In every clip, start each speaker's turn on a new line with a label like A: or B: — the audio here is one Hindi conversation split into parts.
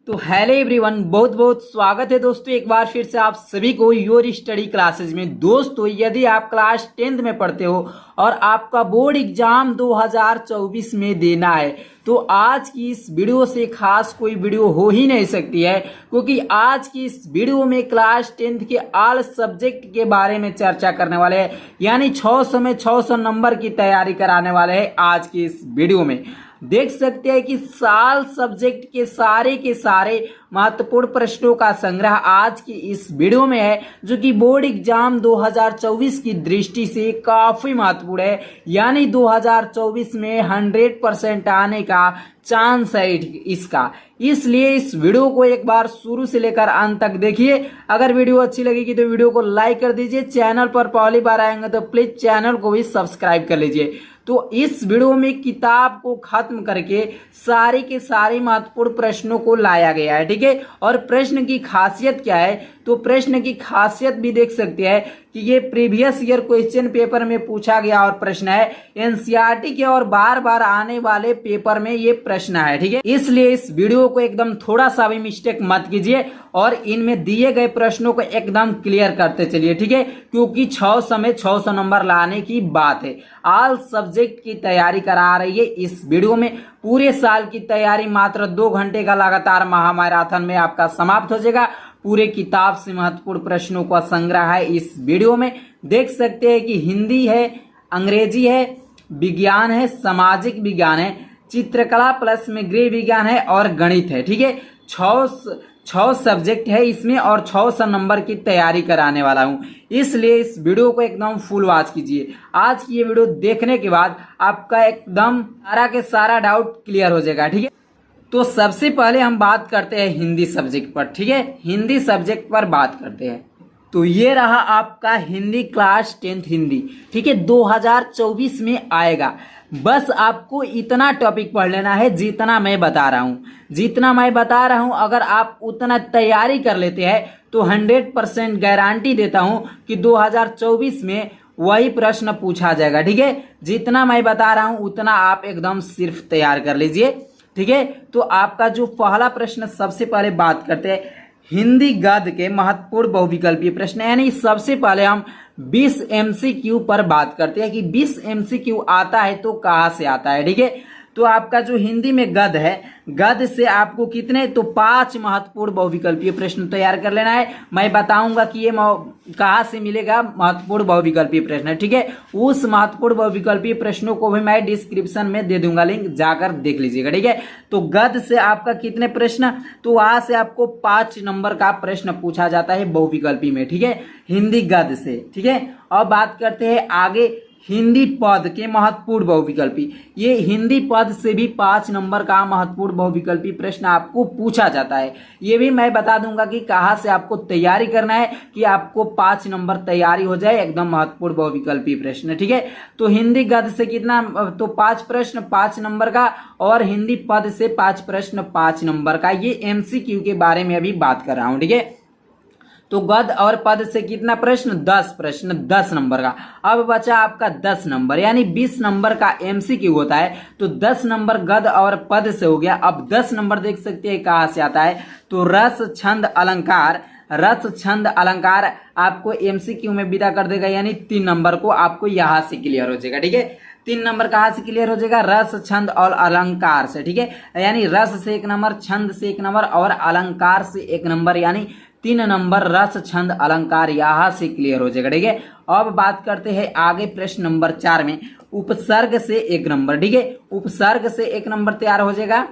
A: तो हेलो एवरीवन, बहुत बहुत स्वागत है दोस्तों एक बार फिर से आप सभी को योर स्टडी क्लासेज में। दोस्तों यदि आप क्लास 10th में पढ़ते हो और आपका बोर्ड एग्जाम 2024 में देना है तो आज की इस वीडियो से खास कोई वीडियो हो ही नहीं सकती है, क्योंकि आज की इस वीडियो में क्लास 10th के ऑल सब्जेक्ट के बारे में चर्चा करने वाले हैं। यानी 600 में 600 नंबर की तैयारी कराने वाले हैं आज की इस वीडियो में। देख सकते हैं कि साल सब्जेक्ट के सारे महत्वपूर्ण प्रश्नों का संग्रह आज की इस वीडियो में है, जो कि बोर्ड एग्जाम 2024 की दृष्टि से काफी महत्वपूर्ण है। यानी 2024 में 100% आने का चांस है इसका। इसलिए इस वीडियो को एक बार शुरू से लेकर अंत तक देखिए। अगर वीडियो अच्छी लगेगी तो वीडियो को लाइक कर दीजिए। चैनल पर पहली बार आएंगे तो प्लीज चैनल को भी सब्सक्राइब कर लीजिए। तो इस वीडियो में किताब को खत्म करके सारे के सारे महत्वपूर्ण प्रश्नों को लाया गया है, ठीक है। और प्रश्न की खासियत क्या है, तो प्रश्न की खासियत भी देख सकते हैं कि ये प्रीवियस ईयर क्वेश्चन पेपर में पूछा गया और प्रश्न है, एनसीईआरटी के और बार बार आने वाले पेपर में ये प्रश्न है, ठीक है। इसलिए इस वीडियो को एकदम थोड़ा सा भी मिस्टेक मत कीजिए और इनमें दिए गए प्रश्नों को एकदम क्लियर करते चलिए, ठीक है। क्योंकि 600 में 600 नंबर लाने की बात है। ऑल सब्जेक्ट की तैयारी करा रही है इस वीडियो में। पूरे साल की तैयारी मात्र 2 घंटे का लगातार महामैराथन में आपका समाप्त हो जाएगा। पूरे किताब से महत्वपूर्ण प्रश्नों का संग्रह है इस वीडियो में। देख सकते हैं कि हिंदी है, अंग्रेजी है, विज्ञान है, सामाजिक विज्ञान है, चित्रकला प्लस में गृह विज्ञान है और गणित है, ठीक है। 6 सब्जेक्ट है इसमें और 600 नंबर की तैयारी कराने वाला हूं। इसलिए इस वीडियो को एकदम फुल वॉच कीजिए। आज की ये वीडियो देखने के बाद आपका एकदम सारा के सारा डाउट क्लियर हो जाएगा, ठीक है। तो सबसे पहले हम बात करते हैं हिंदी सब्जेक्ट पर, ठीक है। हिंदी सब्जेक्ट पर बात करते हैं। तो ये रहा आपका हिंदी क्लास 10th हिंदी, ठीक है। 2024 में आएगा। बस आपको इतना टॉपिक पढ़ लेना है जितना मैं बता रहा हूं। अगर आप उतना तैयारी कर लेते हैं तो 100% गारंटी देता हूं कि 2024 में वही प्रश्न पूछा जाएगा, ठीक है। जितना मैं बता रहा हूं उतना आप एकदम सिर्फ तैयार कर लीजिए, ठीक है। तो आपका जो पहला प्रश्न, सबसे पहले बात करते हैं हिंदी गद्य के महत्वपूर्ण बहुविकल्पीय प्रश्न। यानी सबसे पहले हम 20 MCQ पर बात करते हैं कि 20 MCQ आता है तो कहां से आता है, ठीक है। तो आपका जो हिंदी में गद्य है, गद्य से आपको कितने, तो 5 महत्वपूर्ण बहुविकल्पीय प्रश्न तैयार कर लेना है। मैं बताऊंगा कि ये कहां से मिलेगा महत्वपूर्ण बहुविकल्पीय प्रश्न, ठीक है। उस महत्वपूर्ण बहुविकल्पीय प्रश्नों को भी मैं डिस्क्रिप्शन में दे दूंगा, लिंक जाकर देख लीजिएगा, ठीक है। तो गद्य से आपका कितने प्रश्न, तो वहां से आपको 5 नंबर का प्रश्न पूछा जाता है बहुविकल्पी में, ठीक है, हिंदी गद्य से, ठीक है। अब बात करते हैं आगे हिंदी पद के महत्वपूर्ण बहुविकल्पी। ये हिंदी पद से भी 5 नंबर का महत्वपूर्ण बहुविकल्पी प्रश्न आपको पूछा जाता है। ये भी मैं बता दूंगा कि कहां से आपको तैयारी करना है कि आपको 5 नंबर तैयारी हो जाए एकदम महत्वपूर्ण बहुविकल्पी प्रश्न, ठीक है। तो हिंदी गद्य से कितना, तो 5 प्रश्न 5 नंबर का, और हिंदी पद से 5 प्रश्न 5 नंबर का। ये MCQ के बारे में अभी बात कर रहा हूं, ठीक है। तो गद्य और पद से कितना प्रश्न, 10 प्रश्न 10 नंबर का। अब बचा आपका 10 नंबर, यानी 20 नंबर का MCQ होता है। तो 10 नंबर गद्य और पद से हो गया। अब 10 नंबर देख सकते हैं कहां से आता है, तो रस छंद अलंकार आपको MCQ में विदा कर देगा। यानी 3 नंबर को आपको यहां से क्लियर हो जाएगा, ठीक है। 3 नंबर कहां से क्लियर हो जाएगा, रस छंद और अलंकार से, ठीक है। यानी रस से 1 नंबर, छंद से 1 नंबर और अलंकार से 1 नंबर, यानी 3 नंबर रस छंद अलंकार यहां से क्लियर हो जाएगा, ठीक है। अब बात करते हैं आगे प्रश्न नंबर 4 में उपसर्ग से 1 नंबर, ठीक है। उपसर्ग से 1 नंबर तैयार हो जाएगा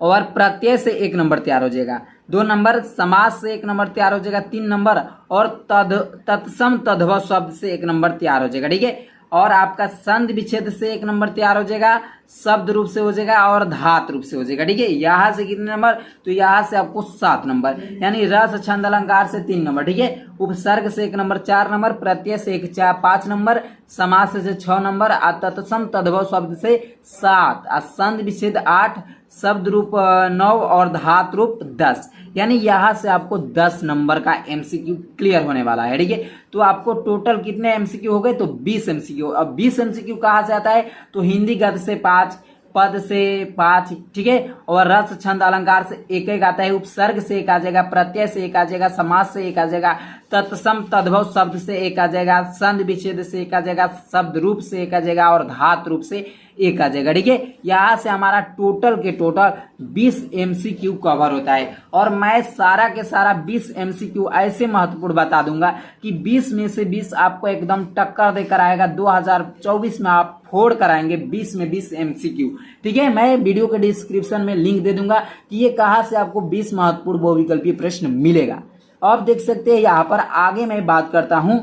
A: और प्रत्यय से 1 नंबर तैयार हो जाएगा। 2 नंबर समास से 1 नंबर तैयार हो जाएगा। 3 नंबर और तत्सम तद्भव शब्द से 1 नंबर तैयार हो जाएगा, ठीक है। और आपका संधि विच्छेद से 1 नंबर तैयार हो जाएगा, शब्द रूप से हो जाएगा और धात रूप से हो जाएगा, ठीक है। यहां से कितने नंबर, तो यहां से आपको 7 नंबर, यानी रस छंद अलंकार से 3 नंबर, ठीक है। उपसर्ग से 1 नंबर 4 नंबर, प्रत्यय से 5 नंबर, समास से 6 नंबर, तत्सम तद्भव शब्द से 7, संधि विच्छेद 8, शब्द रूप 9 और धात रूप 10। यानी यहां से आपको 10 नंबर का MCQ क्लियर होने वाला है, ठीक है। तो आपको टोटल कितने MCQ हो गए, तो 20 MCQ। अब 20 MCQ कहां से आता है, तो हिंदी गद्य से 5, पद से 5, ठीक है। और रस छंद अलंकार से एक एक आता है, उपसर्ग से एक आ जाएगा, प्रत्यय से एक आ जाएगा, समास से एक आ जाएगा, तत्सम तद्भव शब्द से एक आ जाएगा, संधि विच्छेद से एक आ जाएगा, शब्द रूप से एक आ जाएगा और धातु रूप से एक आ जाएगा, ठीक है। यहाँ से हमारा टोटल के टोटल 20 MCQ कवर होता है। और मैं सारा के सारा 20 MCQ ऐसे महत्वपूर्ण बता दूंगा कि 20 में से 20 आपको एकदम टक्कर देकर आएगा। 2024 में आप फोड़ कराएंगे 20 में 20 MCQ, ठीक है। मैं वीडियो के डिस्क्रिप्शन में लिंक दे दूंगा कि ये कहाँ से आपको 20 महत्वपूर्ण बहुविकल्पीय प्रश्न मिलेगा। अब देख सकते हैं यहाँ पर आगे मैं बात करता हूं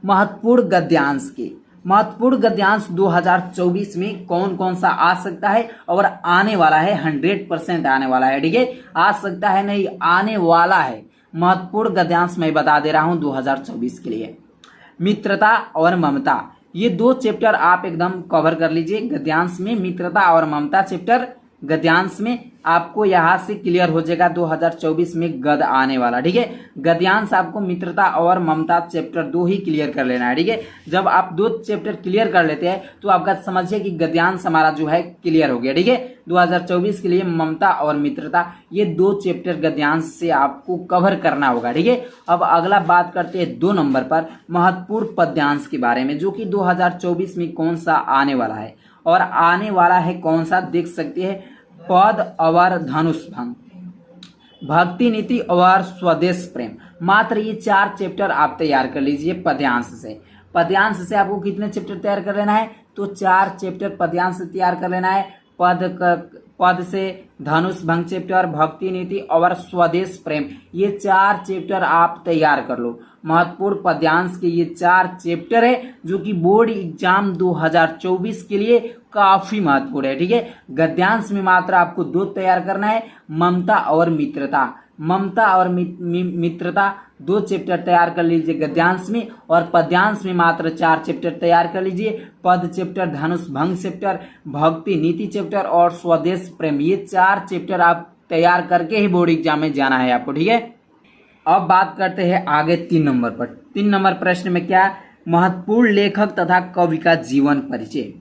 A: महत्वपूर्ण गद्यांश की। महत्वपूर्ण गद्यांश 2024 में कौन कौन सा आ सकता है और आने वाला है, 100% आने वाला है, ठीक है। आ सकता है नहीं, आने वाला है। महत्वपूर्ण गद्यांश मैं बता दे रहा हूं 2024 के लिए। मित्रता और ममता, ये 2 चैप्टर आप एकदम कवर कर लीजिए गद्यांश में। मित्रता और ममता चैप्टर गद्यांश में आपको यहां से क्लियर हो जाएगा 2024 में गद आने वाला, ठीक है। गद्यांश आपको मित्रता और ममता चैप्टर 2 ही क्लियर कर लेना है, ठीक है। जब आप 2 चैप्टर क्लियर कर लेते हैं तो आपका समझिए कि गद्यांश हमारा जो है क्लियर हो गया, ठीक है। 2024 के लिए ममता और मित्रता ये 2 चैप्टर गद्यांश से आपको कवर करना होगा, ठीक है। अब अगला बात करते हैं 2 नंबर पर महत्वपूर्ण पद्यांश के बारे में, जो कि 2024 में कौन सा आने वाला है। और आने वाला है कौन सा, देख सकते हैं, पद और धनुष भंग, भक्ति नीति और स्वदेश प्रेम। मात्र ये 4 चैप्टर आप तैयार कर लीजिए पद्यांश से। पद्यांश से आपको कितने चैप्टर तैयार कर लेना है, तो 4 चैप्टर पद्यांश से तैयार कर लेना है। पद से धनुष भंग चैप्टर, भक्ति नीति और स्वदेश प्रेम, ये 4 चैप्टर आप तैयार कर लो। महत्वपूर्ण पद्यांश के ये 4 चैप्टर है जो कि बोर्ड एग्जाम 2024 के लिए काफी महत्वपूर्ण है, ठीक है। गद्यांश में मात्र आपको 2 तैयार करना है, ममता और मित्रता। ममता और मित्रता 2 चैप्टर तैयार कर लीजिए गद्यांश में। और पद्यांश में मात्र 4 चैप्टर तैयार कर लीजिए। पद चैप्टर, धनुष भंग चैप्टर, भक्ति नीति चैप्टर और स्वदेश प्रेम, ये 4 चैप्टर आप तैयार करके ही बोर्ड एग्जाम में जाना है आपको, ठीक है। अब बात करते हैं आगे 3 नंबर पर। 3 नंबर प्रश्न में क्या, महत्वपूर्ण लेखक तथा कवि का जीवन परिचय।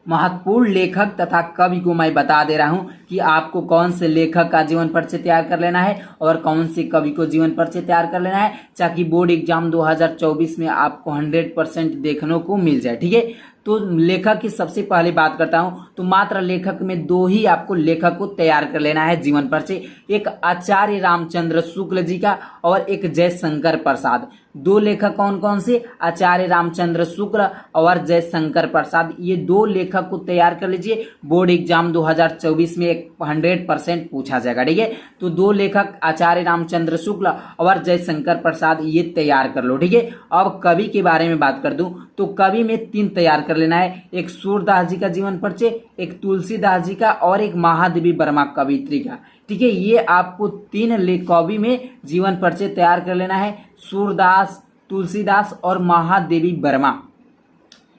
A: महत्वपूर्ण लेखक तथा कवि को मैं बता दे रहा हूं कि आपको कौन से लेखक का जीवन परिचय तैयार कर लेना है और कौन से कवि को जीवन परिचय तैयार कर लेना है, ताकि बोर्ड एग्जाम 2024 में आपको 100% देखने को मिल जाए, ठीक है। तो लेखक की सबसे पहले बात करता हूं, तो मात्र लेखक में 2 ही आपको लेखक को तैयार कर लेना है जीवन परिचय। एक आचार्य रामचंद्र शुक्ल जी का और एक जयशंकर प्रसाद। 2 लेखक कौन कौन से, आचार्य रामचंद्र शुक्ल और जयशंकर प्रसाद, ये 2 लेखक को तैयार कर लीजिए। बोर्ड एग्जाम 2024 में 100% पूछा जाएगा, ठीक है। तो 2 लेखक आचार्य रामचंद्र शुक्ल और जयशंकर प्रसाद ये तैयार कर लो, ठीक है। अब कवि के बारे में बात कर दूं तो कवि में 3 तैयार कर लेना है, एक सूरदास जी का जीवन परिचय, एक तुलसीदास जी का और एक महादेवी वर्मा कवित्री का, ठीक है। ये आपको 3 कवि में जीवन परिचय तैयार कर लेना है, सूरदास, तुलसीदास और महादेवी वर्मा।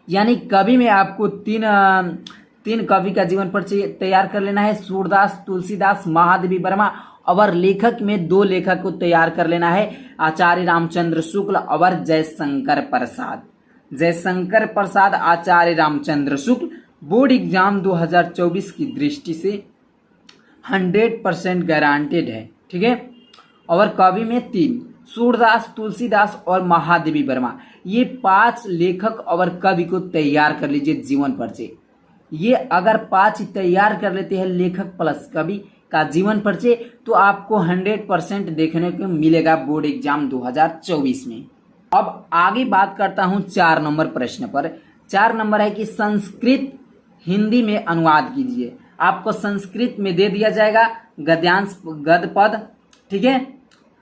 A: यानी कवि में आपको 3 कवि का जीवन परिचय तैयार कर लेना है, सूरदास, तुलसीदास, महादेवी वर्मा। और लेखक में 2 लेखक को तैयार कर लेना है, आचार्य रामचंद्र शुक्ल और जयशंकर प्रसाद। जयशंकर प्रसाद, आचार्य रामचंद्र शुक्ल बोर्ड एग्जाम 2024 की दृष्टि से 100% गारंटेड है, ठीक है। और कवि में 3, सूरदास, तुलसीदास और महादेवी वर्मा, ये 5 लेखक और कवि को तैयार कर लीजिए जीवन परिचय। ये अगर 5 तैयार कर लेते हैं लेखक प्लस कवि का जीवन परिचय, तो आपको 100% देखने को मिलेगा बोर्ड एग्जाम 2024 में। अब आगे बात करता हूं 4 नंबर प्रश्न पर। 4 नंबर है कि संस्कृत हिंदी में अनुवाद कीजिए। आपको संस्कृत में दे दिया जाएगा गद्यांश, गद पद, ठीक है।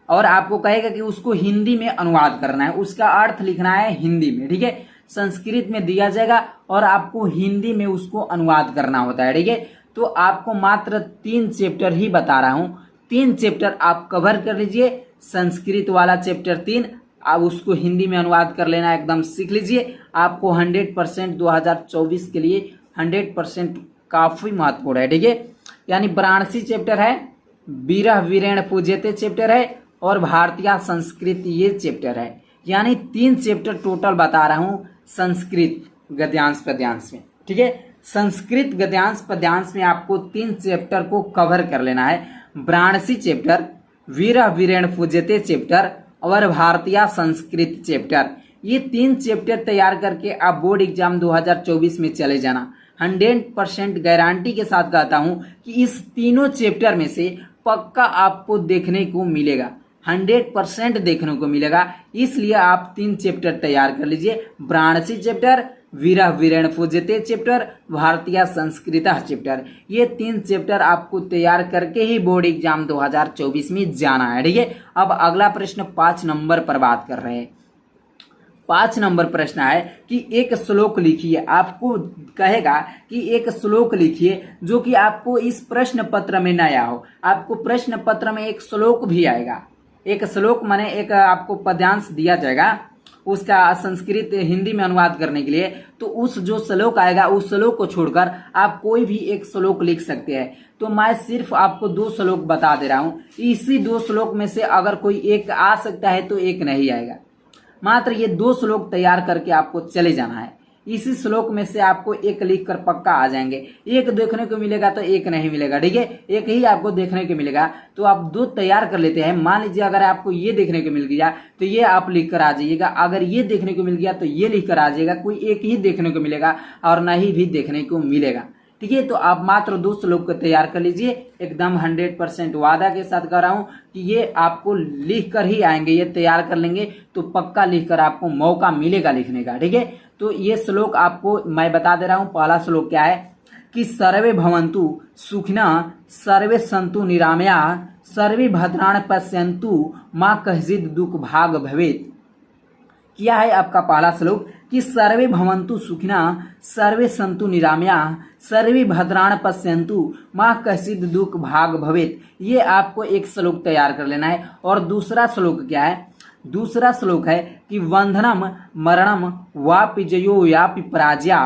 A: और आपको कहेगा कि उसको हिंदी में अनुवाद करना है, उसका अर्थ लिखना है हिंदी में, ठीक है। संस्कृत में दिया जाएगा और आपको हिंदी में उसको अनुवाद करना होता है, ठीक है। तो आपको मात्र 3 चैप्टर ही बता रहा हूं, 3 चैप्टर आप कवर कर लीजिए। संस्कृत वाला चैप्टर 3 आप उसको हिंदी में अनुवाद कर लेना एकदम सीख लीजिए। आपको 100% 2024 के लिए 100% काफी महत्वपूर्ण है, ठीक है। यानी वाराणसी चैप्टर है, विरह वीरेण पूज्यते चैप्टर है और भारतीय संस्कृति ये चैप्टर है। यानी 3 चैप्टर टोटल बता रहा हूं संस्कृत गद्यांश पद्यांश में, ठीक है। संस्कृत गद्यांश पद्यांश में आपको 3 चैप्टर को कवर कर लेना है। वाराणसी चैप्टर, वीर वीरेण पूज्यते चैप्टर और भारतीय संस्कृत चैप्टर। ये 3 चैप्टर तैयार करके आप बोर्ड एग्जाम 2024 में चले जाना। 100% गारंटी के साथ कहता हूं कि इस तीनों चैप्टर में से पक्का आपको देखने को मिलेगा, 100% देखने को मिलेगा। इसलिए आप 3 चैप्टर तैयार कर लीजिए। वाराणसी चैप्टर, वीर वीरेण पूज्यते चैप्टर, भारतीय संस्कृत चैप्टर। ये 3 चैप्टर आपको तैयार करके ही बोर्ड एग्जाम 2024 में जाना है। ठीक है, अब अगला प्रश्न 5 नंबर पर बात कर रहे हैं। 5 नंबर प्रश्न है कि एक श्लोक लिखिए। आपको कहेगा कि एक श्लोक लिखिए जो कि आपको इस प्रश्न पत्र में नया हो। आपको प्रश्न पत्र में एक श्लोक भी आएगा। एक श्लोक माने एक आपको पद्यांश दिया जाएगा, उसका संस्कृत हिंदी में अनुवाद करने के लिए। तो उस जो श्लोक आएगा उस श्लोक को छोड़कर आप कोई भी एक श्लोक लिख सकते हैं। तो मैं सिर्फ आपको 2 श्लोक बता दे रहा हूं। इसी 2 श्लोक में से अगर कोई एक आ सकता है तो एक नहीं आएगा। मात्र ये 2 श्लोक तैयार करके आपको चले जाना है। इसी श्लोक में से आपको एक लिख कर पक्का आ जाएंगे। एक देखने को मिलेगा तो एक नहीं मिलेगा। ठीक है, एक ही आपको देखने को मिलेगा। तो आप 2 तैयार कर लेते हैं। मान लीजिए अगर आपको ये देखने को मिल गया तो ये आप लिख कर आ जाइएगा। अगर ये देखने को मिल गया तो ये लिख कर आ जाइएगा। कोई एक ही देखने को मिलेगा और नहीं भी देखने को मिलेगा। ठीक है, तो आप मात्र 2 श्लोक को तैयार कर लीजिए। एकदम 100% वादा के साथ कह रहा हूं कि ये आपको लिख कर ही आएंगे। ये तैयार कर लेंगे तो पक्का लिख कर आपको मौका मिलेगा लिखने का। ठीक है, तो ये श्लोक आपको मैं बता दे रहा हूं। पहला श्लोक क्या है कि सर्वे भवन्तु सुखिनः, सर्वे सन्तु निरामया, सर्वे भद्राणि पश्यन्तु, मा कश्चित् दुःख भाग भवेत्। क्या है आपका पहला श्लोक कि सर्वे भवन्तु सुखिनः, सर्वे सन्तु निरामया, सर्वे भद्राणि पश्यन्तु, मा कश्चित् दुःख भाग भवेत्। ये आपको एक श्लोक तैयार कर लेना है। और दूसरा श्लोक क्या है? दूसरा श्लोक है कि बंधनम मरणम वापि जयो यापि पराजया,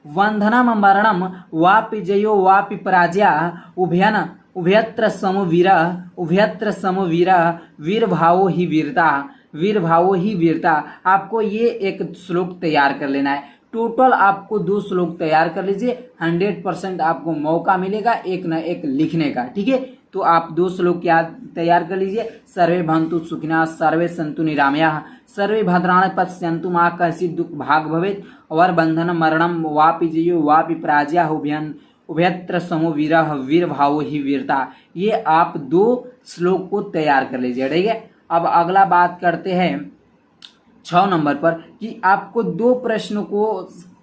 A: बंधनम मरणम वापि जयो वापि पराजया, उभयत्र समवीरः, उभयत्र समवीरः, वीरभावो ही वीरता, वीरभावो ही वीरता। आपको ये एक श्लोक तैयार कर लेना है। टोटल आपको 2 श्लोक तैयार कर लीजिए। 100% आपको मौका मिलेगा एक न एक लिखने का। ठीक है, तो आप 2 श्लोक क्या तैयार कर लीजिए। सर्वे भवन्तु सुखिनः, सर्वे सन्तु निरामयाः, सर्वे भद्राणि पश्यन्तु, मा कश्चित् दुःख भाग भवेत्, और बंधन मरणम वापि जयो वापि पराजया, उभयत्र समो वीरः, वीरभावो ही वीरता। ये आप 2 श्लोक को तैयार कर लीजिए। ठीक है, अब अगला बात करते हैं 6 नंबर पर कि आपको 2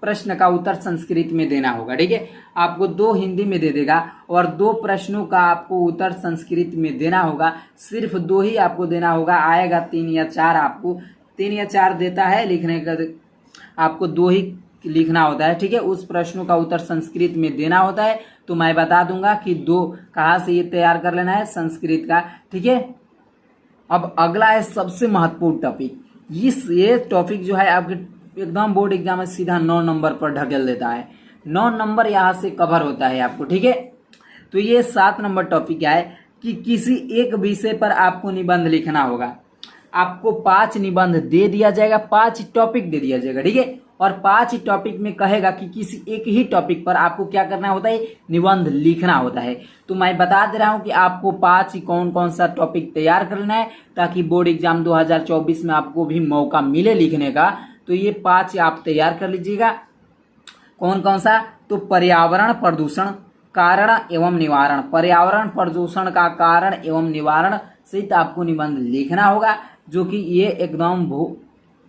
A: प्रश्न का उत्तर संस्कृत में देना होगा। ठीक है, आपको 2 हिंदी में दे देगा और 2 प्रश्नों का आपको उत्तर संस्कृत में देना होगा। सिर्फ 2 ही आपको देना होगा। आएगा 3 या 4, आपको 3 या 4 देता है लिखने का, आपको 2 ही लिखना होता है। ठीक है, उस प्रश्नों का उत्तर संस्कृत में देना होता है। तो मैं बता दूंगा कि 2 कहाँ से ये तैयार कर लेना है, संस्कृत का। ठीक है, अब अगला है सबसे महत्वपूर्ण टॉपिक। ये टॉपिक जो है आपके एकदम बोर्ड एग्जाम में सीधा 9 नंबर पर ढकेल देता है। 9 नंबर यहाँ से कवर होता है आपको। ठीक है, तो ये 7 नंबर टॉपिक क्या है कि किसी एक विषय पर आपको निबंध लिखना होगा। आपको 5 निबंध दे दिया जाएगा, 5 टॉपिक दे दिया जाएगा। ठीक है, और 5 टॉपिक में कहेगा कि किसी एक ही टॉपिक पर आपको क्या करना होता है, निबंध लिखना होता है। तो मैं बता दे रहा हूं कि आपको 5 कौन कौन सा टॉपिक तैयार करना है ताकि बोर्ड एग्जाम 2024 में आपको भी मौका मिले लिखने का। तो ये 5 आप तैयार कर लीजिएगा। कौन कौन सा? तो पर्यावरण प्रदूषण, कारण एवं निवारण। पर्यावरण प्रदूषण का कारण एवं निवारण सहित आपको निबंध लिखना होगा, जो कि ये एकदम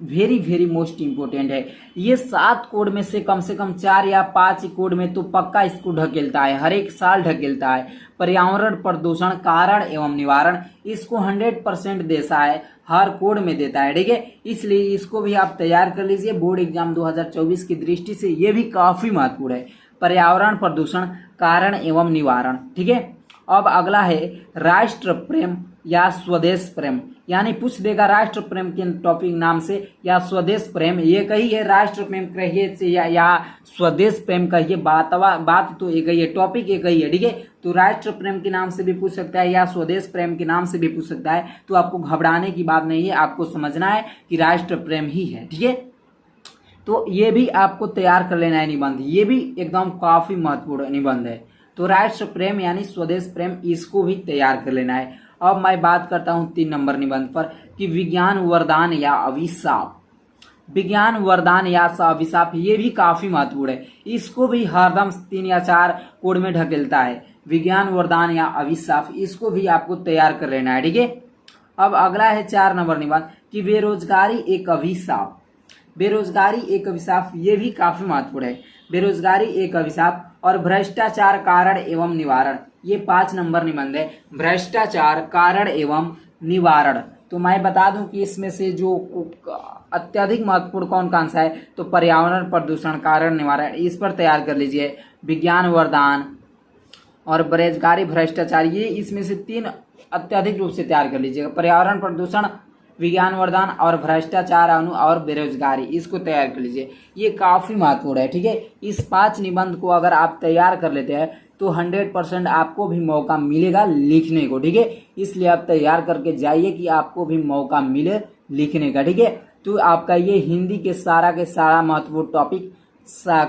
A: वेरी वेरी मोस्ट इंपोर्टेंट है। ये 7 कोड में से कम 4 या 5 कोड में तो पक्का इसको ढकेलता है, हर एक साल ढकेलता है। पर्यावरण प्रदूषण कारण एवं निवारण, इसको 100% देता है, हर कोड में देता है। ठीक है, इसलिए इसको भी आप तैयार कर लीजिए। बोर्ड एग्जाम 2024 की दृष्टि से ये भी काफी महत्वपूर्ण है, पर्यावरण प्रदूषण कारण एवं निवारण। ठीक है, अब अगला है राष्ट्र प्रेम या स्वदेश प्रेम, यानी पूछ देगा राष्ट्र प्रेम के टॉपिक नाम से या स्वदेश प्रेम। ये कहिए राष्ट्र प्रेम कहिए से या स्वदेश प्रेम कहिए, बात तो एक ही है, टॉपिक एक ही है। ठीक है, तो राष्ट्र प्रेम के नाम से भी पूछ सकता है या स्वदेश प्रेम के नाम से भी पूछ सकता है। तो आपको घबराने की बात नहीं है, आपको समझना है कि राष्ट्र प्रेम ही है। ठीक है, तो ये भी आपको तैयार कर लेना है निबंध, ये भी एकदम काफी महत्वपूर्ण निबंध है। तो राष्ट्र प्रेम यानी स्वदेश प्रेम, इसको भी तैयार कर लेना है। अब मैं बात करता हूं 3 नंबर निबंध पर कि विज्ञान वरदान या अभिशाप। विज्ञान वरदान या अभिशाप ये भी काफी महत्वपूर्ण है, इसको भी हरदम 3 या 4 कोड में ढकेलता है। विज्ञान वरदान या अभिशाप, इसको भी आपको तैयार कर लेना है, ठीक है। अब अगला है 4 नंबर निबंध कि बेरोजगारी एक अभिशाप। बेरोजगारी एक अभिशाप, ये भी काफी महत्वपूर्ण है। बेरोजगारी एक अभिशाप और भ्रष्टाचार कारण एवं निवारण, ये 5 नंबर निबंध है। भ्रष्टाचार कारण एवं निवारण, तो मैं बता दूं कि इसमें से जो अत्यधिक महत्वपूर्ण कौन सा है, तो पर्यावरण प्रदूषण कारण निवारण, इस पर तैयार कर लीजिए। विज्ञान वरदान और बेरोजगारी भ्रष्टाचार, ये इसमें से 3 अत्यधिक रूप से तैयार कर लीजिएगा। पर्यावरण प्रदूषण, विज्ञान वरदान और भ्रष्टाचार और बेरोजगारी, इसको तैयार कर लीजिए, ये काफी महत्वपूर्ण है, ठीक है। इस 5 निबंध को अगर आप तैयार कर लेते हैं तो 100% आपको भी मौका मिलेगा लिखने को, ठीक है। इसलिए आप तैयार करके जाइए कि आपको भी मौका मिले लिखने का, ठीक है। तो आपका ये हिंदी के सारा महत्वपूर्ण टॉपिक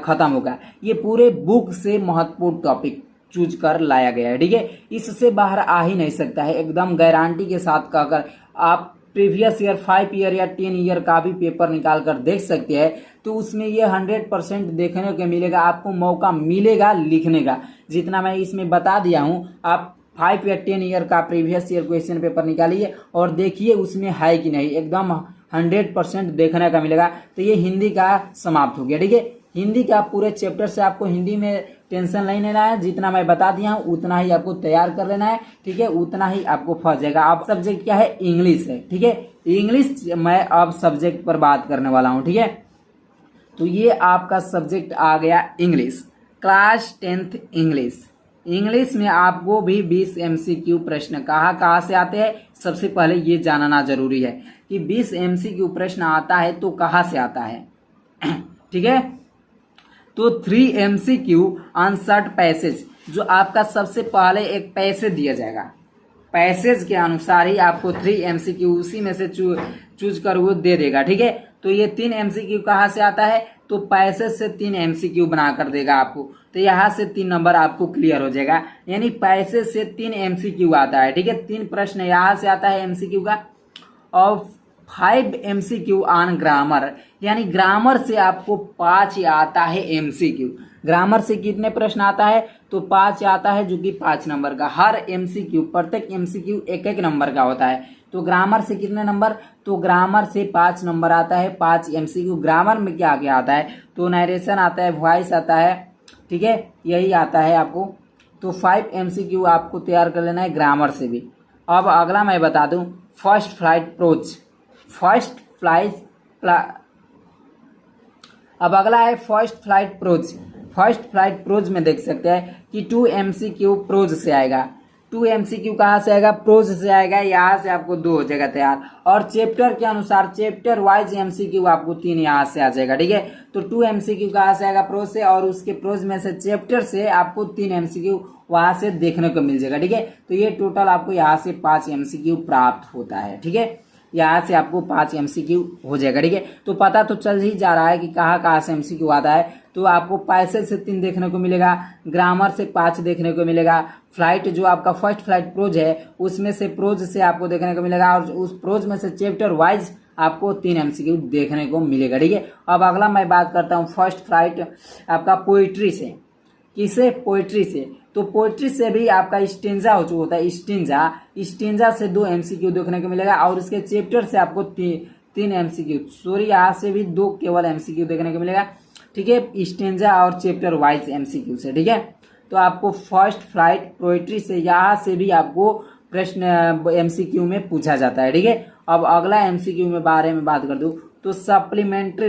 A: खत्म होगा। ये पूरे बुक से महत्वपूर्ण टॉपिक चूज कर लाया गया है, ठीक है। इससे बाहर आ ही नहीं सकता है, एकदम गारंटी के साथ कहकर आप प्रीवियस ईयर 5 ईयर या 10 ईयर का भी पेपर निकाल कर देख सकते हैं, तो उसमें ये 100% देखने को मिलेगा, आपको मौका मिलेगा लिखने का। जितना मैं इसमें बता दिया हूं, आप 5 या 10 ईयर का प्रीवियस ईयर क्वेश्चन पेपर निकालिए और देखिए उसमें है कि नहीं, एकदम 100% देखने का मिलेगा। तो ये हिंदी का समाप्त हो गया, ठीक है। हिंदी का पूरे चैप्टर से आपको हिंदी में टेंशन नहीं लेना है, जितना मैं बता दिया हूं उतना ही आपको तैयार कर लेना है, ठीक है। उतना ही आपको फंस जाएगा। अब सब्जेक्ट क्या है, इंग्लिश है, ठीक है। इंग्लिश मैं अब सब्जेक्ट पर बात करने वाला हूं, ठीक है। तो ये आपका सब्जेक्ट आ गया English, class 10th English. English में आपको भी 20 MCQ प्रश्न कहाँ से आते हैं, सबसे पहले ये जानना जरूरी है कि 20 MCQ प्रश्न आता है तो कहाँ से आता है, ठीक है। तो 3 MCQ अनसर्ट पैसेज, जो आपका सबसे पहले एक पैसेज दिया जाएगा, पैसेज के अनुसार ही आपको 3 MCQ उसी में से चूज कर वो दे देगा, ठीक है। तो ये 3 MCQ कहाँ से आता है, तो पैसेज से 3 MCQ बना कर देगा आपको, तो यहाँ से 3 नंबर आपको क्लियर हो जाएगा। यानी पैसेज से 3 MCQ आता है, ठीक है। 3 प्रश्न यहाँ से आता है MCQ का, और 5 MCQ ऑन ग्रामर, यानी ग्रामर से आपको 5 आता है MCQ। ग्रामर से कितने प्रश्न आता है, तो 5 आता है, जो कि 5 नंबर का। हर MCQ, प्रत्येक MCQ 1-1 नंबर का होता है। तो ग्रामर से कितने नंबर, तो ग्रामर से 5 नंबर आता है, 5 MCQ। ग्रामर में क्या क्या आता है, तो नरेशन आता है, वॉइस आता है, ठीक है, यही आता है आपको। तो 5 MCQ आपको तैयार कर लेना है ग्रामर से भी। अब अगला मैं बता दूं, फर्स्ट फ्लाइट प्रोज। अब अगला है first flight prose. First flight prose में देख सकते हैं कि 2 MCQ प्रोज से आएगा। 2 MCQ कहाँ से आएगा, प्रोज से आएगा। यहाँ से आपको 2 हो जाएगा तैयार, और चैप्टर के अनुसार चैप्टर वाइज MCQ आपको 3 यहाँ से आ जाएगा, ठीक है। तो 2 MCQ कहाँ से आएगा, प्रोज से, और उसके प्रोज में से चैप्टर से आपको 3 MCQ वहां से देखने को मिल जाएगा, ठीक है। तो ये टोटल आपको यहाँ से 5 MCQ प्राप्त होता है, ठीक है। यहाँ से आपको 5 MCQ हो जाएगा, ठीक है। तो पता तो चल ही जा रहा है कि कहाँ से MCQ आता है। तो आपको पैसेज से 3 देखने को मिलेगा, ग्रामर से 5 देखने को मिलेगा, फ्लाइट जो आपका फर्स्ट फ्लाइट प्रोज है उसमें से प्रोज से आपको देखने को मिलेगा, और उस प्रोज में से चैप्टर वाइज आपको 3 MCQ देखने को मिलेगा, ठीक है। अब अगला मैं बात करता हूँ फर्स्ट फ्लाइट आपका पोइट्री से। किसे, पोइट्री से। तो पोइट्री से भी आपका स्टेंजा हो चुका होता है, स्टेंजा से 2 MCQ देखने को मिलेगा, और उसके चैप्टर से आपको 3 MCQ, सॉरी यहाँ से भी 2 केवल MCQ देखने को मिलेगा, ठीक है, स्टेंजा और चैप्टर वाइज MCQ से, ठीक है। तो आपको फर्स्ट फ्लाइट पोइट्री से यहाँ से भी आपको प्रश्न MCQ में पूछा जाता है, ठीक है। अब अगला MCQ में बारे में बात कर दूं, तो सप्लीमेंट्री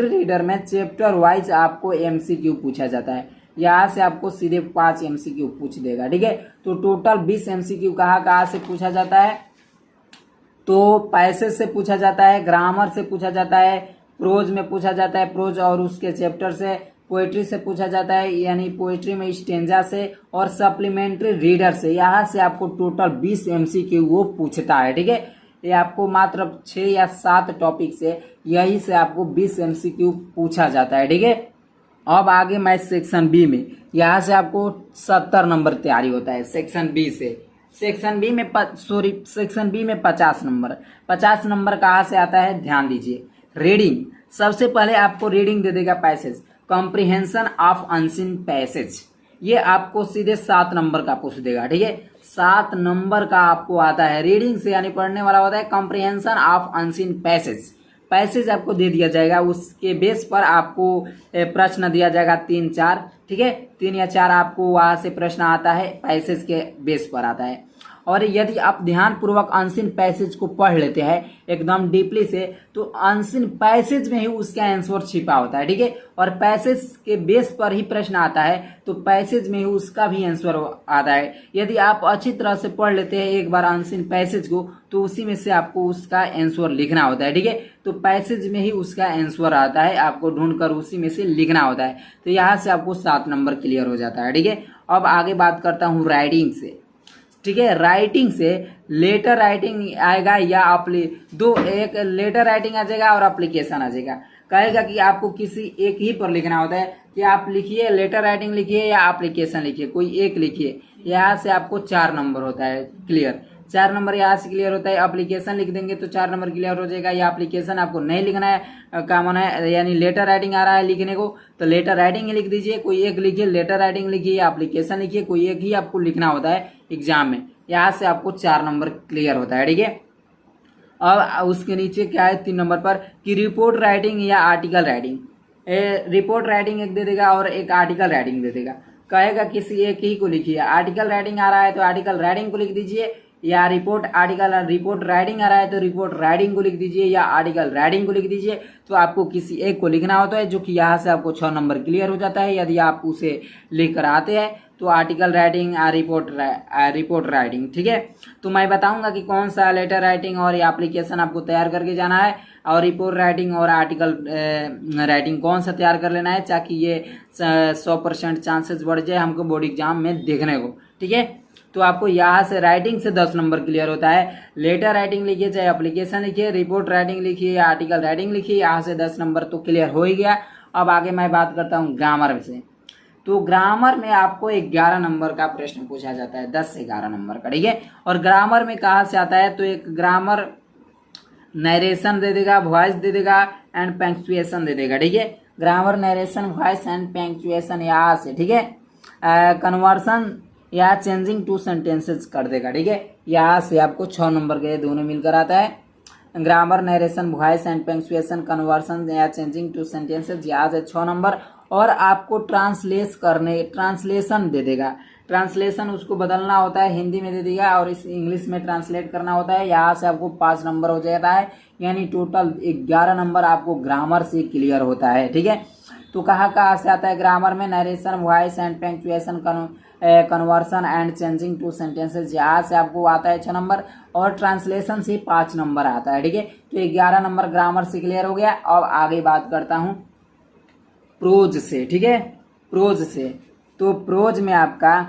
A: रीडर में चैप्टर वाइज आपको MCQ पूछा जाता है। यहाँ से आपको सीधे 5 MCQ पूछ देगा, ठीक है। तो टोटल 20 MCQ कहाँ से पूछा जाता है, तो पैसेज से पूछा जाता है, ग्रामर से पूछा जाता है, प्रोज में पूछा जाता है, प्रोज और उसके चैप्टर से, पोएट्री से पूछा जाता है, यानी पोएट्री में स्टेंजा से, और सप्लीमेंट्री रीडर से। यहाँ से आपको टोटल 20 MCQ वो पूछता है, ठीक है। ये आपको मात्र 6 या 7 टॉपिक से यही से आपको 20 MCQ पूछा जाता है। ठीक है, अब आगे मैं सेक्शन बी में, यहाँ से आपको 70 नंबर तैयारी होता है सेक्शन बी से। सेक्शन बी में सेक्शन बी में 50 नंबर। 50 नंबर कहाँ से आता है, ध्यान दीजिए। रीडिंग, सबसे पहले आपको रीडिंग दे देगा passage, comprehension of unseen passage, ये आपको सीधे 7 नंबर का पूछ देगा। ठीक है, 7 नंबर का आपको आता है रीडिंग से, यानी पढ़ने वाला होता है comprehension of unseen passage. Passage आपको दे दिया जाएगा, उसके बेस पर आपको प्रश्न दिया जाएगा 3-4। ठीक है, 3 या 4 आपको वहां से प्रश्न आता है, पैसेज के बेस पर आता है। और यदि आप ध्यान पूर्वक अनसीन पैसेज को पढ़ लेते हैं एकदम डीपली से, तो अनसीन पैसेज में ही उसका आंसर छिपा होता है। ठीक है, और पैसेज के बेस पर ही प्रश्न आता है, तो पैसेज में ही उसका भी आंसर आता है। यदि आप अच्छी तरह से पढ़ लेते हैं एक बार अनसीन पैसेज को, तो उसी में से आपको उसका आंसर लिखना होता है। ठीक है, तो पैसेज में ही उसका आंसर आता है, आपको ढूंढकर उसी में से लिखना होता है। तो यहाँ से आपको 7 नंबर क्लियर हो जाता है। ठीक है, अब आगे बात करता हूँ राइटिंग से। ठीक है, राइटिंग से लेटर राइटिंग आएगा या एक लेटर राइटिंग आ जाएगा और एप्लीकेशन आ जाएगा। कहेगा कि आपको किसी एक ही पर लिखना होता है कि आप लिखिए, लेटर राइटिंग लिखिए या एप्लीकेशन लिखिए, कोई एक लिखिए। यहाँ से आपको 4 नंबर होता है क्लियर, 4 नंबर यहाँ से क्लियर होता है। एप्लीकेशन लिख देंगे तो 4 नंबर क्लियर हो जाएगा, या एप्लीकेशन आपको नहीं लिखना है, काम है, यानी लेटर राइटिंग आ रहा है लिखने को, तो लेटर राइटिंग ही लिख दीजिए, कोई एक लिखिए, लेटर राइटिंग लिखिए या एप्लीकेशन लिखिए, कोई एक ही आपको लिखना होता है एग्जाम में। यहाँ से आपको 4 नंबर क्लियर होता है। ठीक है, अब उसके नीचे क्या है 3 नंबर पर कि रिपोर्ट राइटिंग या आर्टिकल राइटिंग। रिपोर्ट राइटिंग एक दे देगा और एक आर्टिकल राइटिंग दे देगा, कहेगा किसी एक ही को लिखिए। आर्टिकल राइटिंग आ रहा है तो आर्टिकल राइटिंग को लिख दीजिए, या रिपोर्ट राइटिंग आ रहा है तो रिपोर्ट राइटिंग को लिख दीजिए, या आर्टिकल राइटिंग को लिख दीजिए। तो आपको किसी एक को लिखना होता है, जो कि यहाँ से आपको 6 नंबर क्लियर हो जाता है। यदि आप उसे लिख कर आते हैं तो आर्टिकल राइटिंग रिपोर्ट राइटिंग। ठीक है, तो मैं बताऊंगा कि कौन सा लेटर राइटिंग और एप्लीकेशन आपको तैयार करके जाना है, और रिपोर्ट राइटिंग और आर्टिकल राइटिंग कौन सा तैयार कर लेना है, ताकि ये 100% चांसेस बढ़ जाए हमको बोर्ड एग्जाम में देखने को। ठीक है, तो आपको यहाँ से राइटिंग से 10 नंबर क्लियर होता है। लेटर राइटिंग लिखिए, चाहे एप्लीकेशन लिखिए, रिपोर्ट राइटिंग लिखिए या आर्टिकल राइटिंग लिखिए, यहाँ से 10 नंबर तो क्लियर हो ही गया। अब आगे मैं बात करता हूँ ग्रामर से। तो ग्रामर में आपको 11 नंबर का प्रश्न पूछा जाता है, 10 से 11 नंबर का। ठीक है, और ग्रामर में कहाँ से आता है, तो एक ग्रामर नरेशन दे देगा, वॉइस दे देगा एंड पंक्चुएशन दे देगा। ठीक है, grammar narration voice and punctuation यहाँ से। ठीक है, कन्वर्सन या चेंजिंग टू सेंटेंसेस कर देगा। ठीक है, यहाँ से आपको 6 नंबर के दोनों मिलकर आता है। Grammar narration voice and punctuation conversion या चेंजिंग टू सेंटेंसेस, यहाँ से 6 नंबर। और आपको ट्रांसलेशन दे देगा, ट्रांसलेशन उसको बदलना होता है, हिंदी में दे देगा और इस इंग्लिश में ट्रांसलेट करना होता है। यहाँ से आपको 5 नंबर हो जाता है, यानी टोटल 11 नंबर आपको ग्रामर से क्लियर होता है। ठीक है, तो कहाँ से आता है ग्रामर में, narration voice and punctuation conversion and changing two sentences, यहाँ से आपको आता है 6 नंबर, और ट्रांसलेशन से 5 नंबर आता है। ठीक है, तो 11 नंबर ग्रामर से क्लियर हो गया। अब आगे बात करता हूँ प्रोज से। ठीक है, प्रोज से, तो प्रोज में आपका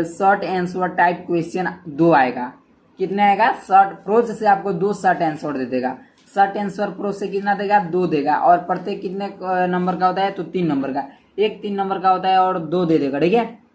A: शॉर्ट आंसर टाइप क्वेश्चन 2 आएगा। कितने आएगा, शॉर्ट प्रोज से आपको 2 शॉर्ट आंसर दे देगा। शॉर्ट आंसर प्रोज से कितना देगा, 2 देगा, और प्रत्येक कितने नंबर का होता है, तो 3 नंबर का, एक 3 नंबर का होता है और 2 दे देगा। ठीक है,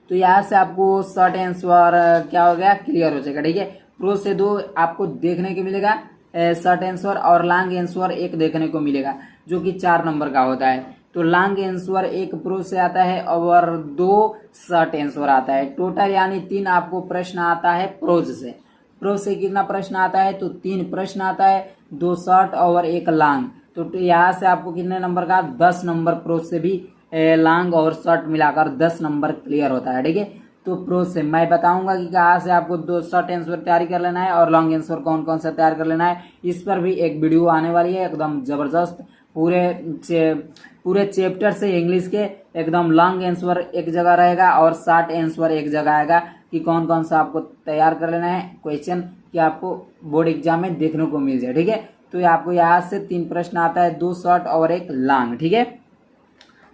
A: तो यहाँ से आपको शॉर्ट आंसर क्या हो गया, क्लियर हो जाएगा। ठीक है, प्रोज से 2 आपको देखने को मिलेगा शॉर्ट आंसर, और लॉन्ग आंसर 1 देखने को मिलेगा, जो कि 4 नंबर का होता है। तो लॉन्ग आंसर 1 प्रोज से आता है और 2 शॉर्ट आंसर आता है। टोटल यानी 3 आपको प्रश्न आता है प्रोज से। प्रोज से कितना प्रश्न आता है, तो 3 प्रश्न आता है, 2 शॉर्ट और 1 लॉन्ग। तो यहाँ से आपको कितने नंबर का, 10 नंबर प्रोज से भी लॉन्ग और शॉर्ट मिलाकर 10 नंबर क्लियर होता है। ठीक है, तो प्रोज से मैं बताऊंगा कि कहाँ से आपको 2 शॉर्ट आंसर तैयारी कर लेना है और लॉन्ग आंसर कौन कौन सा तैयार कर लेना है। इस पर भी एक वीडियो आने वाली है एकदम जबरदस्त, पूरे चैप्टर से इंग्लिश के एकदम लॉन्ग आंसर एक जगह रहेगा और शॉर्ट आंसर एक जगह आएगा, कि कौन कौन सा आपको तैयार कर लेना है क्वेश्चन, कि आपको बोर्ड एग्जाम में देखने को मिल जाए। ठीक है, तो आपको यहाँ से 3 प्रश्न आता है, 2 शॉर्ट और 1 लॉन्ग। ठीक है,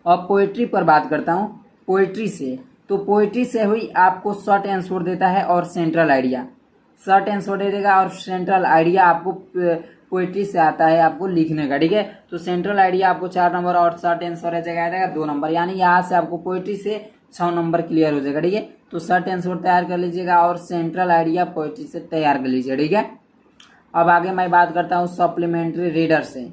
A: अब पोएट्री पर बात करता हूँ। पोएट्री से, तो पोएट्री से हुई आपको शॉर्ट आंसर देता है और सेंट्रल आइडिया। शॉर्ट आंसर दे देगा। और सेंट्रल आइडिया आपको पोइट्री से आता है आपको लिखने का, ठीक है। तो सेंट्रल आइडिया आपको 4 नंबर और शॉर्ट आंसर जगह आएगा 2 नंबर, यानी यहाँ से आपको पोइट्री से 6 नंबर क्लियर हो जाएगा, ठीक है। तो शॉर्ट आंसर तैयार कर लीजिएगा और सेंट्रल आइडिया पोइट्री से तैयार कर लीजिए, ठीक है। अब आगे मैं बात करता हूँ सप्लीमेंट्री रीडर से।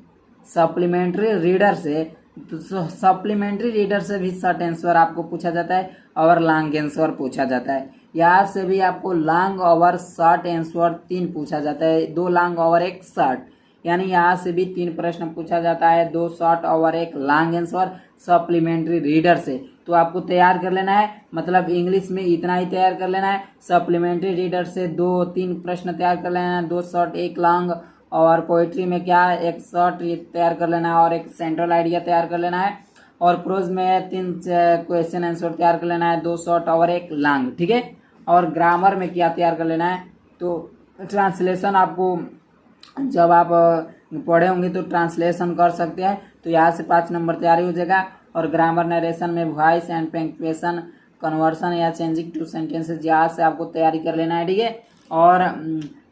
A: सप्लीमेंट्री रीडर से, तो सप्लीमेंट्री रीडर से भी शॉर्ट आंसर आपको पूछा जाता है और लॉन्ग आंसर पूछा जाता है। यहाँ से भी आपको लॉन्ग और शॉर्ट आंसर 3 पूछा जाता है, 2 लॉन्ग और 1 शॉर्ट, यानी यहाँ से भी 3 प्रश्न पूछा जाता है, 2 शॉर्ट और 1 लॉन्ग आंसर सप्लीमेंट्री रीडर से। तो आपको तैयार कर लेना है, मतलब इंग्लिश में इतना ही तैयार कर लेना है। सप्लीमेंट्री रीडर से 2-3 प्रश्न तैयार कर लेना है, 2 शॉर्ट 1 लॉन्ग, और पोइट्री में क्या 1 शॉर्ट तैयार कर लेना है और 1 सेंट्रल आइडिया तैयार कर लेना है, और प्रोज में 3 क्वेश्चन आंसर तैयार कर लेना है, 2 शॉर्ट और 1 लॉन्ग, ठीक है। और ग्रामर में क्या तैयार कर लेना है, तो ट्रांसलेशन आपको जब आप पढ़े होंगे तो ट्रांसलेशन कर सकते हैं, तो यहाँ से 5 नंबर तैयारी हो जाएगा। और ग्रामर नरेशन में वॉइस एंड पंक्चुएशन, कन्वर्सन या चेंजिंग टू सेंटेंसेस, यहाँ से आपको तैयारी कर लेना है, ठीक है। और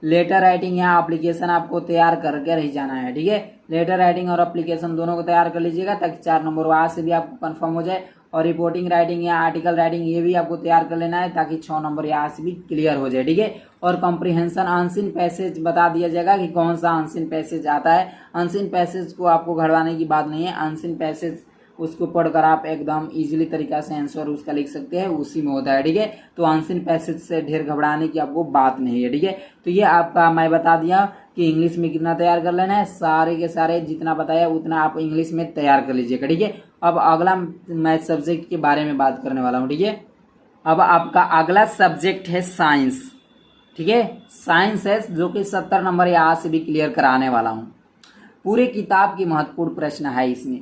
A: लेटर राइटिंग या एप्लीकेशन आपको तैयार करके रह जाना है, ठीक है। लेटर राइटिंग और एप्लीकेशन दोनों को तैयार कर लीजिएगा ताकि 4 नंबर वहाँ से भी आपको कंफर्म हो जाए। और रिपोर्टिंग राइटिंग या आर्टिकल राइटिंग ये भी आपको तैयार कर लेना है ताकि 6 नंबर यहाँ से भी क्लियर हो जाए, ठीक है। और कॉम्प्रिहेंशन अनसीन पैसेज बता दिया जाएगा कि कौन सा अनसीन पैसेज आता है। अनसीन पैसेज को आपको घड़वाने की बात नहीं है, अनसीन पैसेज उसको पढ़कर आप एकदम इजीली तरीका से आंसर उसका लिख सकते हैं, उसी में होता है, ठीक है। तो अनसीन पैसेज से ढेर घबराने की आपको बात नहीं है, ठीक है। तो ये आपका मैं बता दिया कि इंग्लिश में कितना तैयार कर लेना है, सारे के सारे जितना बताया उतना आप इंग्लिश में तैयार कर लीजिएगा, ठीक है। अब अगला मैथ सब्जेक्ट के बारे में बात करने वाला हूँ, ठीक है। अब आपका अगला सब्जेक्ट है साइंस, ठीक है। साइंस है जो कि 70 नंबर यहाँ से भी क्लियर कराने वाला हूँ। पूरे किताब की महत्वपूर्ण प्रश्न है इसमें,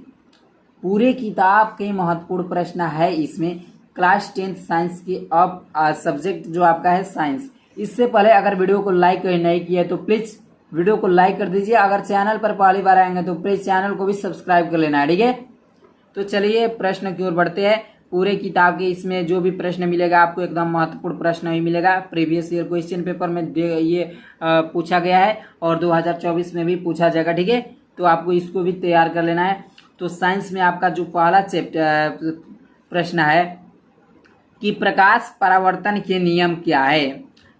A: पूरे किताब के महत्वपूर्ण प्रश्न है इसमें। क्लास 10th साइंस की अब सब्जेक्ट जो आपका है साइंस। इससे पहले अगर वीडियो को लाइक नहीं किया तो प्लीज वीडियो को लाइक कर दीजिए। अगर चैनल पर पहली बार आएंगे तो प्लीज चैनल को भी सब्सक्राइब कर लेना है, ठीक है। तो चलिए प्रश्न की ओर बढ़ते हैं। पूरे किताब के इसमें जो भी प्रश्न मिलेगा आपको एकदम महत्वपूर्ण प्रश्न ही मिलेगा। प्रीवियस ईयर क्वेश्चन पेपर में ये पूछा गया है और 2024 में भी पूछा जाएगा, ठीक है। तो आपको इसको भी तैयार कर लेना है। तो साइंस में आपका जो पहला चैप्टर प्रश्न है कि प्रकाश परावर्तन के नियम क्या है,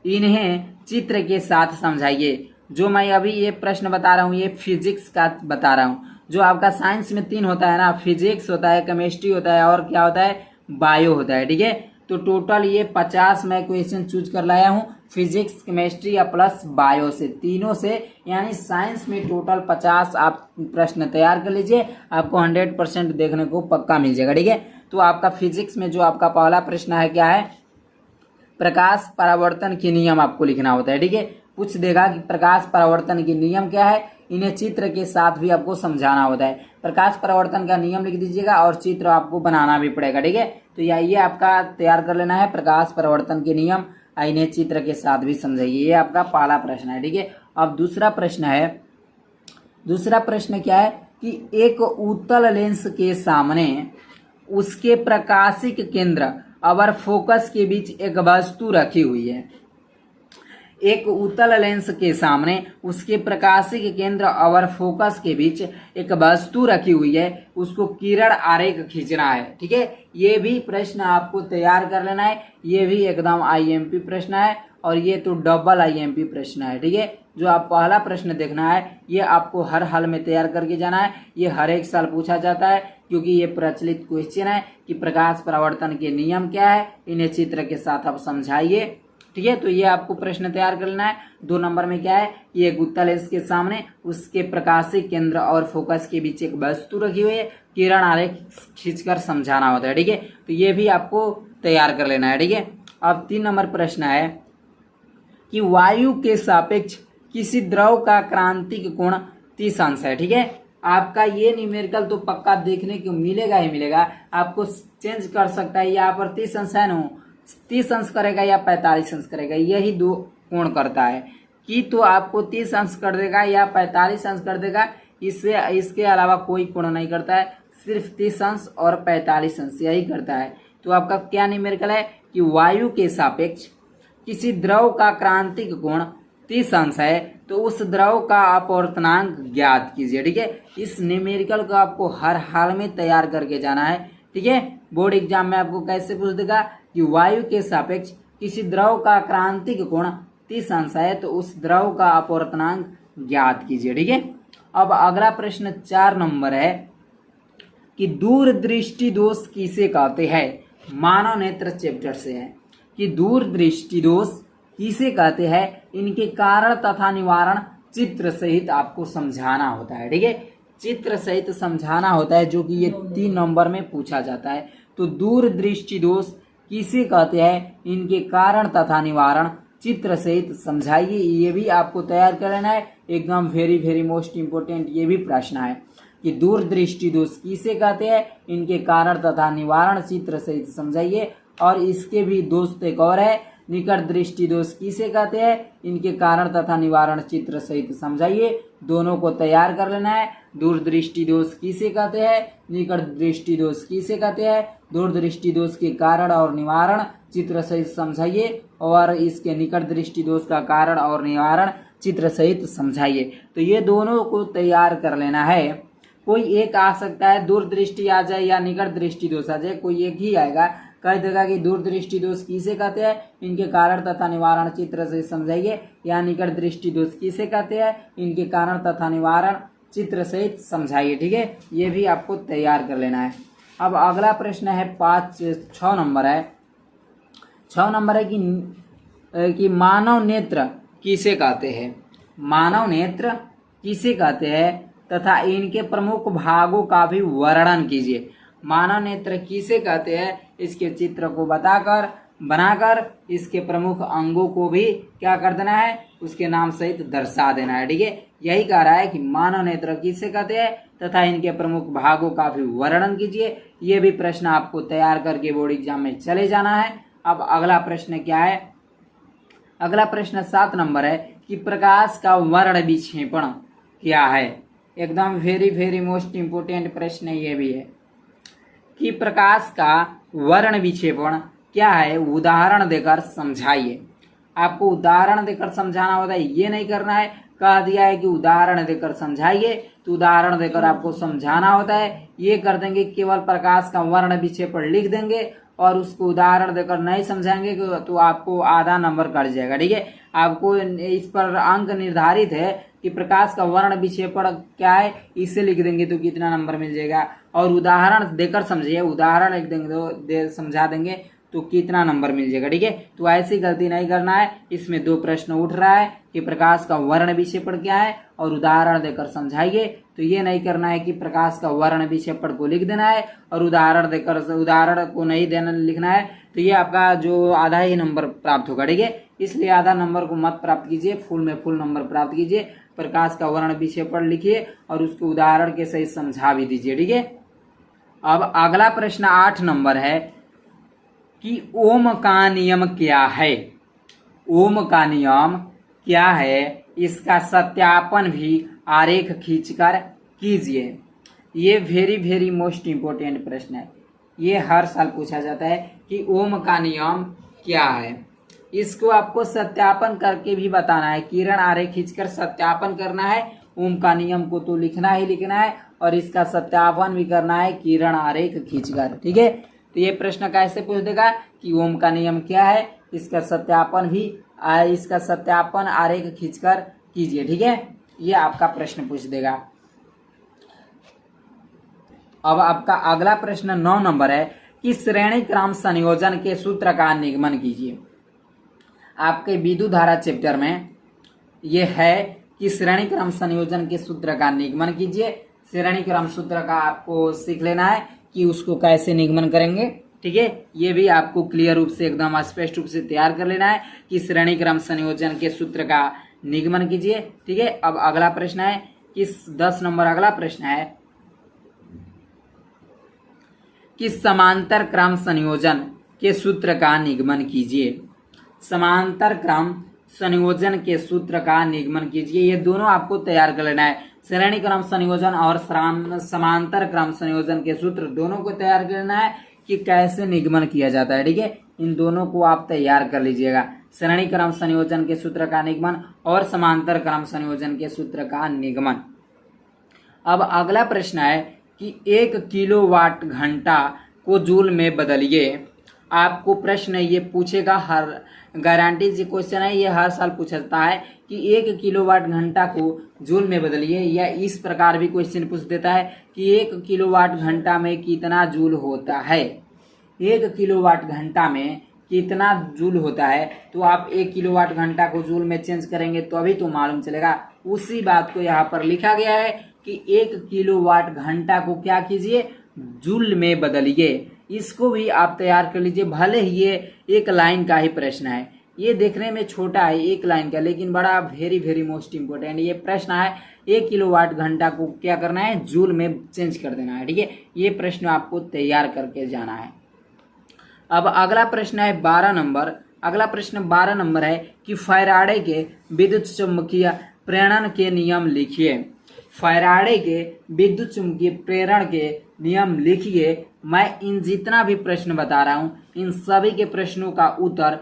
A: इन्हें चित्र के साथ समझाइए। जो मैं अभी ये प्रश्न बता रहा हूँ ये फिजिक्स का बता रहा हूँ। जो आपका साइंस में 3 होता है ना, फिजिक्स होता है, केमिस्ट्री होता है और क्या होता है, बायो होता है, ठीक है। तो टोटल ये 50 मैं क्वेश्चन चूज कर लाया हूँ फिजिक्स, केमिस्ट्री या प्लस बायो से, तीनों से, यानी साइंस में टोटल 50 आप प्रश्न तैयार कर लीजिए, आपको 100% देखने को पक्का मिल जाएगा, ठीक है। तो आपका फिजिक्स में जो आपका पहला प्रश्न है क्या है, प्रकाश परावर्तन के नियम आपको लिखना होता है, ठीक है। पूछ देगा कि प्रकाश परावर्तन के नियम क्या है, इन्हें चित्र के साथ भी आपको समझाना होता है। प्रकाश परावर्तन का नियम लिख दीजिएगा और चित्र आपको बनाना भी पड़ेगा, ठीक है। तो ये आपका तैयार कर लेना है, प्रकाश परावर्तन के नियम, इन्हें चित्र के साथ भी समझाइए। ये आपका पहला प्रश्न है, ठीक है। अब दूसरा प्रश्न है, दूसरा प्रश्न क्या है कि एक उत्तल लेंस के सामने उसके प्रकाशिक केंद्र और फोकस के बीच एक वस्तु रखी हुई है। एक उत्तल लेंस के सामने उसके प्रकाशिक केंद्र और फोकस के बीच एक वस्तु रखी हुई है, उसको किरण आरेख खींचना है, ठीक है। ये भी प्रश्न आपको तैयार कर लेना है। ये भी एकदम आईएमपी प्रश्न है और ये तो डबल आईएमपी प्रश्न है, ठीक है। जो आप पहला प्रश्न देखना है ये आपको हर हाल में तैयार करके जाना है। ये हर एक साल पूछा जाता है क्योंकि ये प्रचलित क्वेश्चन है कि प्रकाश परावर्तन के नियम क्या है, इन्हें चित्र के साथ आप समझाइए, ठीक है। तो ये आपको प्रश्न तैयार करना है। 2 नंबर में क्या है, ये एक उत्तल लेंस के सामने उसके प्रकाशिक केंद्र और फोकस के बीच एक वस्तु रखी हुई है, किरण आरेख खींचकर समझाना होता है, ठीक है। तो ये भी आपको तैयार कर लेना है, ठीक है। अब 3 नंबर प्रश्न है कि वायु के सापेक्ष किसी द्रव का क्रांतिक कोण 30 अंश है, ठीक है। आपका ये न्यूमेरिकल तो पक्का देखने को मिलेगा ही मिलेगा, आपको चेंज कर सकता है। यहाँ पर 30 अंश है ना, 30 अंश करेगा या 45 अंश करेगा, यही 2 कोण करता है कि तो आपको 30 अंश कर देगा या 45 अंश कर देगा, इससे इसके अलावा कोई कोण नहीं करता है, सिर्फ 30 अंश और 45 अंश यही करता है। तो आपका क्या न्यूमेरिकल है कि वायु के सापेक्ष किसी द्रव का क्रांतिक कोण 30 अंश है तो उस द्रव का अपवर्तनांक ज्ञात कीजिए। ठीक है, इस न्यूमेरिकल को आपको हर हाल में तैयार करके जाना है। ठीक है, बोर्ड एग्जाम में आपको कैसे पूछ देगा कि वायु के सापेक्ष किसी द्रव का क्रांतिक कोण 30 अंश है तो उस द्रव का अपवर्तनांक ज्ञात कीजिए। ठीक है, अब अगला प्रश्न 4 नंबर है कि दूरदृष्टि दोष किसे कहते हैं। मानव नेत्र चैप्टर से है कि दूरदृष्टि दोष किसे कहते हैं, इनके कारण तथा निवारण चित्र सहित आपको समझाना होता है। ठीक है, चित्र सहित समझाना होता है, जो कि ये 3 नंबर में पूछा जाता है। तो दूरदृष्टि दोष किसे कहते हैं, इनके कारण तथा निवारण चित्र सहित समझाइए। ये भी आपको तैयार कर लेना है, एकदम वेरी वेरी मोस्ट इंपोर्टेंट ये भी प्रश्न है कि दूरदृष्टि दोष किसे कहते हैं, इनके कारण तथा निवारण चित्र सहित समझाइए। और इसके भी दोस्त एक और है, निकट दृष्टि दोष किसे कहते हैं, इनके कारण तथा निवारण चित्र सहित समझाइए। दोनों को तैयार कर लेना है। दूरदृष्टि दोष किसे कहते हैं, निकट दृष्टि दोष किसे कहते हैं, दूरदृष्टि दोष के कारण और निवारण चित्र सहित समझाइए और इसके निकट दृष्टि दोष का कारण और निवारण चित्र सहित समझाइए। तो ये दोनों को तैयार कर लेना है। कोई एक आ सकता है, दूरदृष्टि आ जाए या निकट दृष्टि दोष आ जाए, कोई एक ही आएगा। कह देगा कि दूरदृष्टि दोष किसे कहते हैं, इनके कारण तथा निवारण चित्र से समझाइए, या निकट दृष्टि दोष किसे कहते हैं, इनके कारण तथा निवारण चित्र सहित समझाइए। ठीक है, ये भी आपको तैयार कर लेना है। अब अगला प्रश्न है 6 नंबर है। 6 नंबर है कि मानव नेत्र किसे कहते हैं। मानव नेत्र किसे कहते हैं तथा इनके प्रमुख भागों का भी वर्णन कीजिए। मानव नेत्र किसे कहते हैं, इसके चित्र को बनाकर इसके प्रमुख अंगों को भी क्या कर देना है, उसके नाम सहित दर्शा देना है। ठीक है, यही कह रहा है कि मानव नेत्र किसे कहते हैं तथा इनके प्रमुख भागों का भी वर्णन कीजिए। ये भी प्रश्न आपको तैयार करके बोर्ड एग्जाम में चले जाना है। अब अगला प्रश्न क्या है, अगला प्रश्न 7 नंबर है कि प्रकाश का वर्ण विक्षेपण क्या है। एकदम वेरी वेरी मोस्ट इंपोर्टेंट प्रश्न ये भी है कि प्रकाश का वर्ण विक्षेपण क्या है, उदाहरण देकर समझाइए। आपको उदाहरण देकर समझाना होता है, ये नहीं करना है कह दिया है कि उदाहरण देकर समझाइए, तो उदाहरण देकर आपको समझाना होता है। ये कर देंगे केवल प्रकाश का वर्ण विक्षेपण लिख देंगे और उसको उदाहरण देकर नहीं समझाएंगे तो आपको आधा नंबर कट जाएगा। ठीक है, आपको इस पर अंक निर्धारित है कि प्रकाश का वर्ण विक्षेपण क्या है, इसे लिख देंगे तो कितना नंबर मिल जाएगा, और उदाहरण देकर समझिए, उदाहरण एक देंगे समझा देंगे तो कितना नंबर मिल जाएगा। ठीक है, तो ऐसी गलती नहीं करना है। इसमें 2 प्रश्न उठ रहा है कि प्रकाश का वर्ण विक्षेपण क्या है और उदाहरण देकर समझाइए। तो ये नहीं करना है कि प्रकाश का वर्ण विक्षेपण को लिख देना है और उदाहरण देकर उदाहरण को नहीं देना लिखना है, तो ये आपका जो आधा ही नंबर प्राप्त होगा। ठीक है, इसलिए आधा नंबर को मत प्राप्त कीजिए, फुल में फुल नंबर प्राप्त कीजिए। प्रकाश का वर्ण विक्षेपण लिखिए और उसको उदाहरण के सहित समझा भी दीजिए। ठीक है, अब अगला प्रश्न 8 नंबर है कि ओम का नियम क्या है। ओम का नियम क्या है, इसका सत्यापन भी आरेख खींचकर कीजिए। ये वेरी वेरी मोस्ट इंपोर्टेंट प्रश्न है, ये हर साल पूछा जाता है कि ओम का नियम क्या है। इसको आपको सत्यापन करके भी बताना है, किरण आरेख खींचकर सत्यापन करना है। ओम का नियम को तो लिखना ही लिखना है और इसका सत्यापन भी करना है किरण आरेख खींचकर। ठीक है, तो ये प्रश्न कैसे पूछ देगा कि ओम का नियम क्या है, इसका सत्यापन आरेख खींचकर कीजिए। ठीक है, ये आपका प्रश्न पूछ देगा। अब आपका अगला प्रश्न 9 नंबर है कि श्रेणी क्रम संयोजन के सूत्र का निगमन कीजिए। आपके विद्युत धारा चैप्टर में ये है कि श्रेणी क्रम संयोजन के सूत्र का निगमन कीजिए। श्रेणी क्रम सूत्र का आपको सीख लेना है कि उसको कैसे निगमन करेंगे। ठीक है, ये भी आपको क्लियर रूप से एकदम स्पष्ट रूप से तैयार कर लेना है कि श्रेणी क्रम संयोजन के सूत्र का निगमन कीजिए। ठीक है, अब अगला प्रश्न है कि 10 नंबर अगला प्रश्न है कि समांतर क्रम संयोजन के सूत्र का निगमन कीजिए। समांतर क्रम संयोजन के सूत्र का निगमन कीजिए। ये दोनों आपको तैयार कर लेना है, श्रेणी क्रम संयोजन और समांतर क्रम संयोजन के सूत्र दोनों को तैयार कर लेना है कि कैसे निगमन किया जाता है। ठीक है, इन दोनों को आप तैयार कर लीजिएगा। श्रेणी क्रम संयोजन के सूत्र का निगमन और समांतर क्रम संयोजन के सूत्र का निगमन। अब अगला प्रश्न है कि 1 किलोवाट घंटा को जूल में बदलिए। आपको प्रश्न ये पूछेगा, हर गारंटी से क्वेश्चन है, ये हर साल पूछा जाता है कि 1 किलोवाट घंटा को जूल में बदलिए, या इस प्रकार भी क्वेश्चन पूछ देता है कि 1 किलोवाट घंटा में कितना जूल होता है। 1 किलोवाट घंटा में कितना जूल होता है, तो आप 1 किलोवाट घंटा को जूल में चेंज करेंगे तो अभी तो मालूम चलेगा। उसी बात को यहाँ पर लिखा गया है कि 1 किलोवाट घंटा को क्या कीजिए, जूल में बदलिए। इसको भी आप तैयार कर लीजिए, भले ही ये एक लाइन का ही प्रश्न है, ये देखने में छोटा है एक लाइन का, लेकिन बड़ा वेरी वेरी मोस्ट इम्पोर्टेंट ये प्रश्न है। 1 किलोवाट घंटा को क्या करना है, जूल में चेंज कर देना है। ठीक है, ये प्रश्न आपको तैयार करके जाना है। अब अगला प्रश्न है 12 नंबर। अगला प्रश्न 12 नंबर है कि फैराडे के विद्युत चुम्बकीय प्रेरण के नियम लिखिए। फैराडे के विद्युत चुम्बकीय प्रेरण के नियम लिखिए। मैं इन जितना भी प्रश्न बता रहा हूँ, इन सभी के प्रश्नों का उत्तर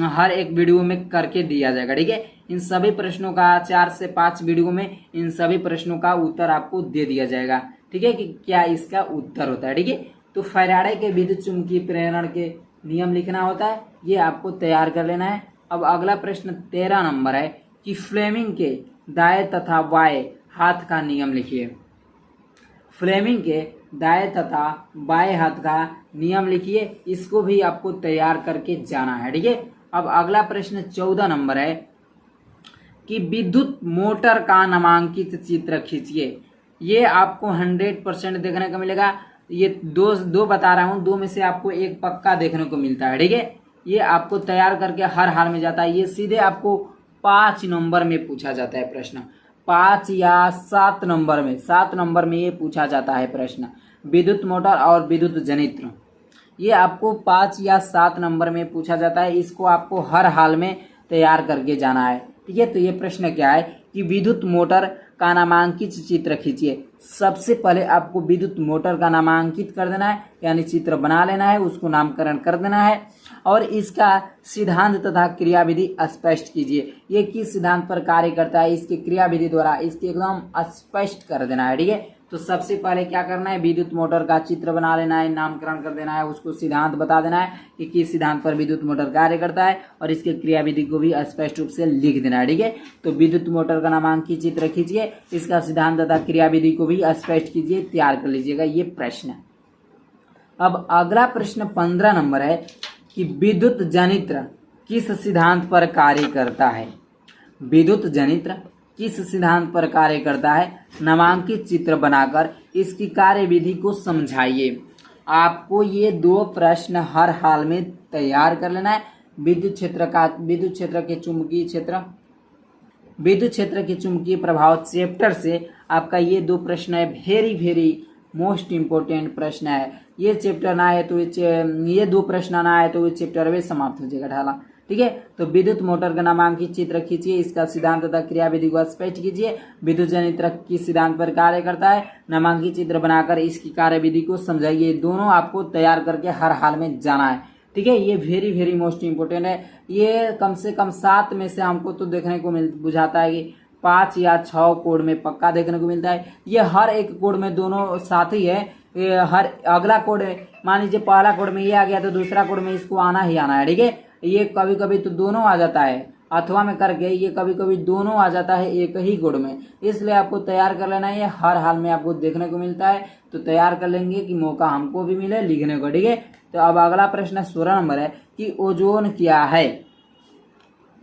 A: हर एक वीडियो में करके दिया जाएगा। ठीक है, इन सभी प्रश्नों का 4 से 5 वीडियो में इन सभी प्रश्नों का उत्तर आपको दे दिया जाएगा। ठीक है, कि क्या इसका उत्तर होता है। ठीक है, तो फैराडे के विद्युत चुम्बकीय प्रेरण के नियम लिखना होता है, ये आपको तैयार कर लेना है। अब अगला प्रश्न 13 नंबर है कि फ्लेमिंग के दाएं तथा बाएं हाथ का नियम लिखिए। फ्लेमिंग के दाएं तथा बाएं हाथ का नियम लिखिए, इसको भी आपको तैयार करके जाना है। ठीक है, अब अगला प्रश्न 14 नंबर है कि विद्युत मोटर का नामांकित चित्र खींचिए। ये आपको 100% देखने को मिलेगा। ये दो बता रहा हूँ, 2 में से आपको एक पक्का देखने को मिलता है। ठीक है, ये आपको तैयार करके हर हाल में जाता है। ये सीधे आपको 5 नंबर में पूछा जाता है प्रश्न, 5 या 7 नंबर में, 7 नंबर में ये पूछा जाता है प्रश्न। विद्युत मोटर और विद्युत जनित्र, ये आपको 5 या 7 नंबर में पूछा जाता है। इसको आपको हर हाल में तैयार करके जाना है। ठीक है, तो ये प्रश्न क्या है कि विद्युत मोटर का नामांकित चित्र खींचिए। सबसे पहले आपको विद्युत मोटर का नामांकित कर देना है, यानी चित्र बना लेना है, उसको नामकरण कर देना है, और इसका सिद्धांत तथा क्रियाविधि स्पष्ट कीजिए। ये किस सिद्धांत पर कार्य करता है, इसकी क्रियाविधि द्वारा इसके एकदम स्पष्ट कर देना है। ठीक है, तो सबसे पहले क्या करना है, विद्युत मोटर का चित्र बना लेना है, नामकरण कर देना है, उसको सिद्धांत बता देना है कि किस सिद्धांत पर विद्युत मोटर कार्य करता है, और इसके क्रियाविधि को भी स्पष्ट रूप से लिख देना है। ठीक है, तो विद्युत मोटर का नामांकित चित्र खींचिए, इसका सिद्धांत तथा क्रियाविधि को भी स्पष्ट कीजिए, तैयार कर लीजिएगा ये प्रश्न। अब अगला प्रश्न 15 नंबर है कि विद्युत जनित्र किस सिद्धांत पर कार्य करता है। विद्युत जनित्र किस सिद्धांत पर कार्य करता है, नामांकित चित्र बनाकर इसकी कार्यविधि को समझाइए। आपको ये 2 प्रश्न हर हाल में तैयार कर लेना है। विद्युत क्षेत्र के चुंबकीय क्षेत्र, विद्युत क्षेत्र के चुंबकीय प्रभाव चैप्टर से आपका ये 2 प्रश्न है, वेरी वेरी मोस्ट इम्पोर्टेंट प्रश्न है। ये चैप्टर ना है तो ये 2 प्रश्न ना है तो ये चैप्टर वे समाप्त हो जाएगा ढाला। ठीक है, तो विद्युत मोटर का नामांकित चित्र खींचिए, इसका सिद्धांत तथा क्रियाविधि को स्पष्ट कीजिए। विद्युत जनित्र किस सिद्धांत पर कार्य करता है, नामांकित चित्र बनाकर इसकी कार्यविधि को समझाइए। दोनों आपको तैयार करके हर हाल में जाना है। ठीक है, ये वेरी वेरी मोस्ट इम्पोर्टेंट है। ये कम से कम 7 में से हमको तो देखने को बुझाता है कि 5 या 6 कोड में पक्का देखने को मिलता है। ये हर एक कोड में दोनों साथ ही है। हर अगला कोड मान लीजिए पहला कोड में ये आ गया तो दूसरा कोड में इसको आना ही आना है। ठीक है, ये कभी कभी तो दोनों आ जाता है अथवा में करके, ये कभी कभी दोनों आ जाता है एक ही कोड में, इसलिए आपको तैयार कर लेना है। ये हर हाल में आपको देखने को मिलता है, तो तैयार कर लेंगे कि मौका हमको भी मिले लिखने को। ठीक है, तो अब अगला प्रश्न 16 नंबर है कि ओजोन क्या है।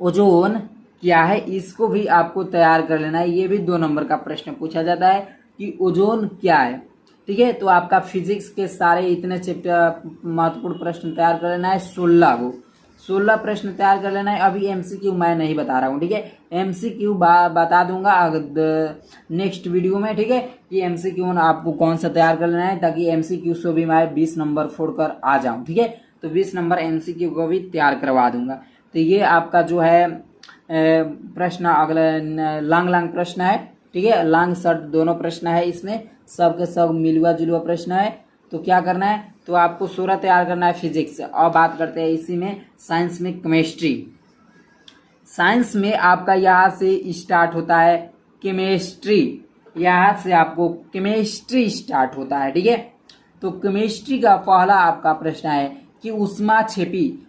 A: ओजोन क्या है, इसको भी आपको तैयार कर लेना है। ये भी 2 नंबर का प्रश्न पूछा जाता है कि ओजोन क्या है। ठीक है, तो आपका फिजिक्स के सारे इतने चैप्टर महत्वपूर्ण प्रश्न तैयार कर लेना है। 16 प्रश्न तैयार कर लेना है। अभी एमसीक्यू मैं नहीं बता रहा हूँ। ठीक है, एमसीक्यू बता दूंगा नेक्स्ट वीडियो में। ठीक है, कि एमसीक्यू आपको कौन सा तैयार कर लेना है, ताकि एमसीक्यू से भी मैं 20 नंबर फोड़कर आ जाऊं। ठीक है, तो 20 नंबर एमसीक्यू को भी तैयार करवा दूंगा। तो ये आपका जो है प्रश्न अगले लॉन्ग प्रश्न है। ठीक है, लॉन्ग शॉर्ट दोनों प्रश्न है, इसमें सबके सब मिलुआ जुलुआ प्रश्न है। तो क्या करना है, तो आपको 16 तैयार करना है फिजिक्स। और बात करते हैं इसी में साइंस में केमिस्ट्री। साइंस में आपका यहाँ से स्टार्ट होता है केमिस्ट्री, यहाँ से आपको केमिस्ट्री स्टार्ट होता है, ठीक है। तो केमिस्ट्री का पहला आपका प्रश्न है कि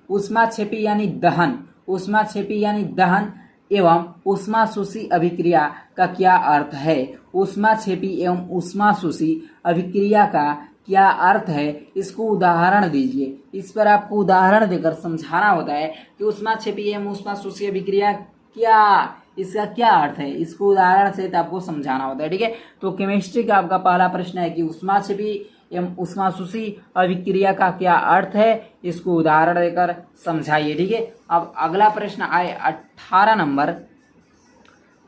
A: ऊष्माक्षेपी यानी दहन, ऊष्माक्षेपी यानी दहन एवं ऊष्माशोषी अभिक्रिया का क्या अर्थ है। ऊष्माक्षेपी एवं ऊष्माशोषी अभिक्रिया का क्या अर्थ है, इसको उदाहरण दीजिए। इस पर आपको उदाहरण देकर समझाना होता है कि ऊष्माक्षेपी एवं ऊष्माशोषी अभिक्रिया क्या, इसका क्या अर्थ है, इसको उदाहरण से आपको समझाना होता है, ठीक है। तो केमिस्ट्री का आपका पहला प्रश्न है कि ऊष्माक्षेपी एवं ऊष्माशोषी अभिक्रिया का क्या अर्थ है, इसको उदाहरण देकर समझाइए, ठीक है। अब अगला प्रश्न आए 18 नंबर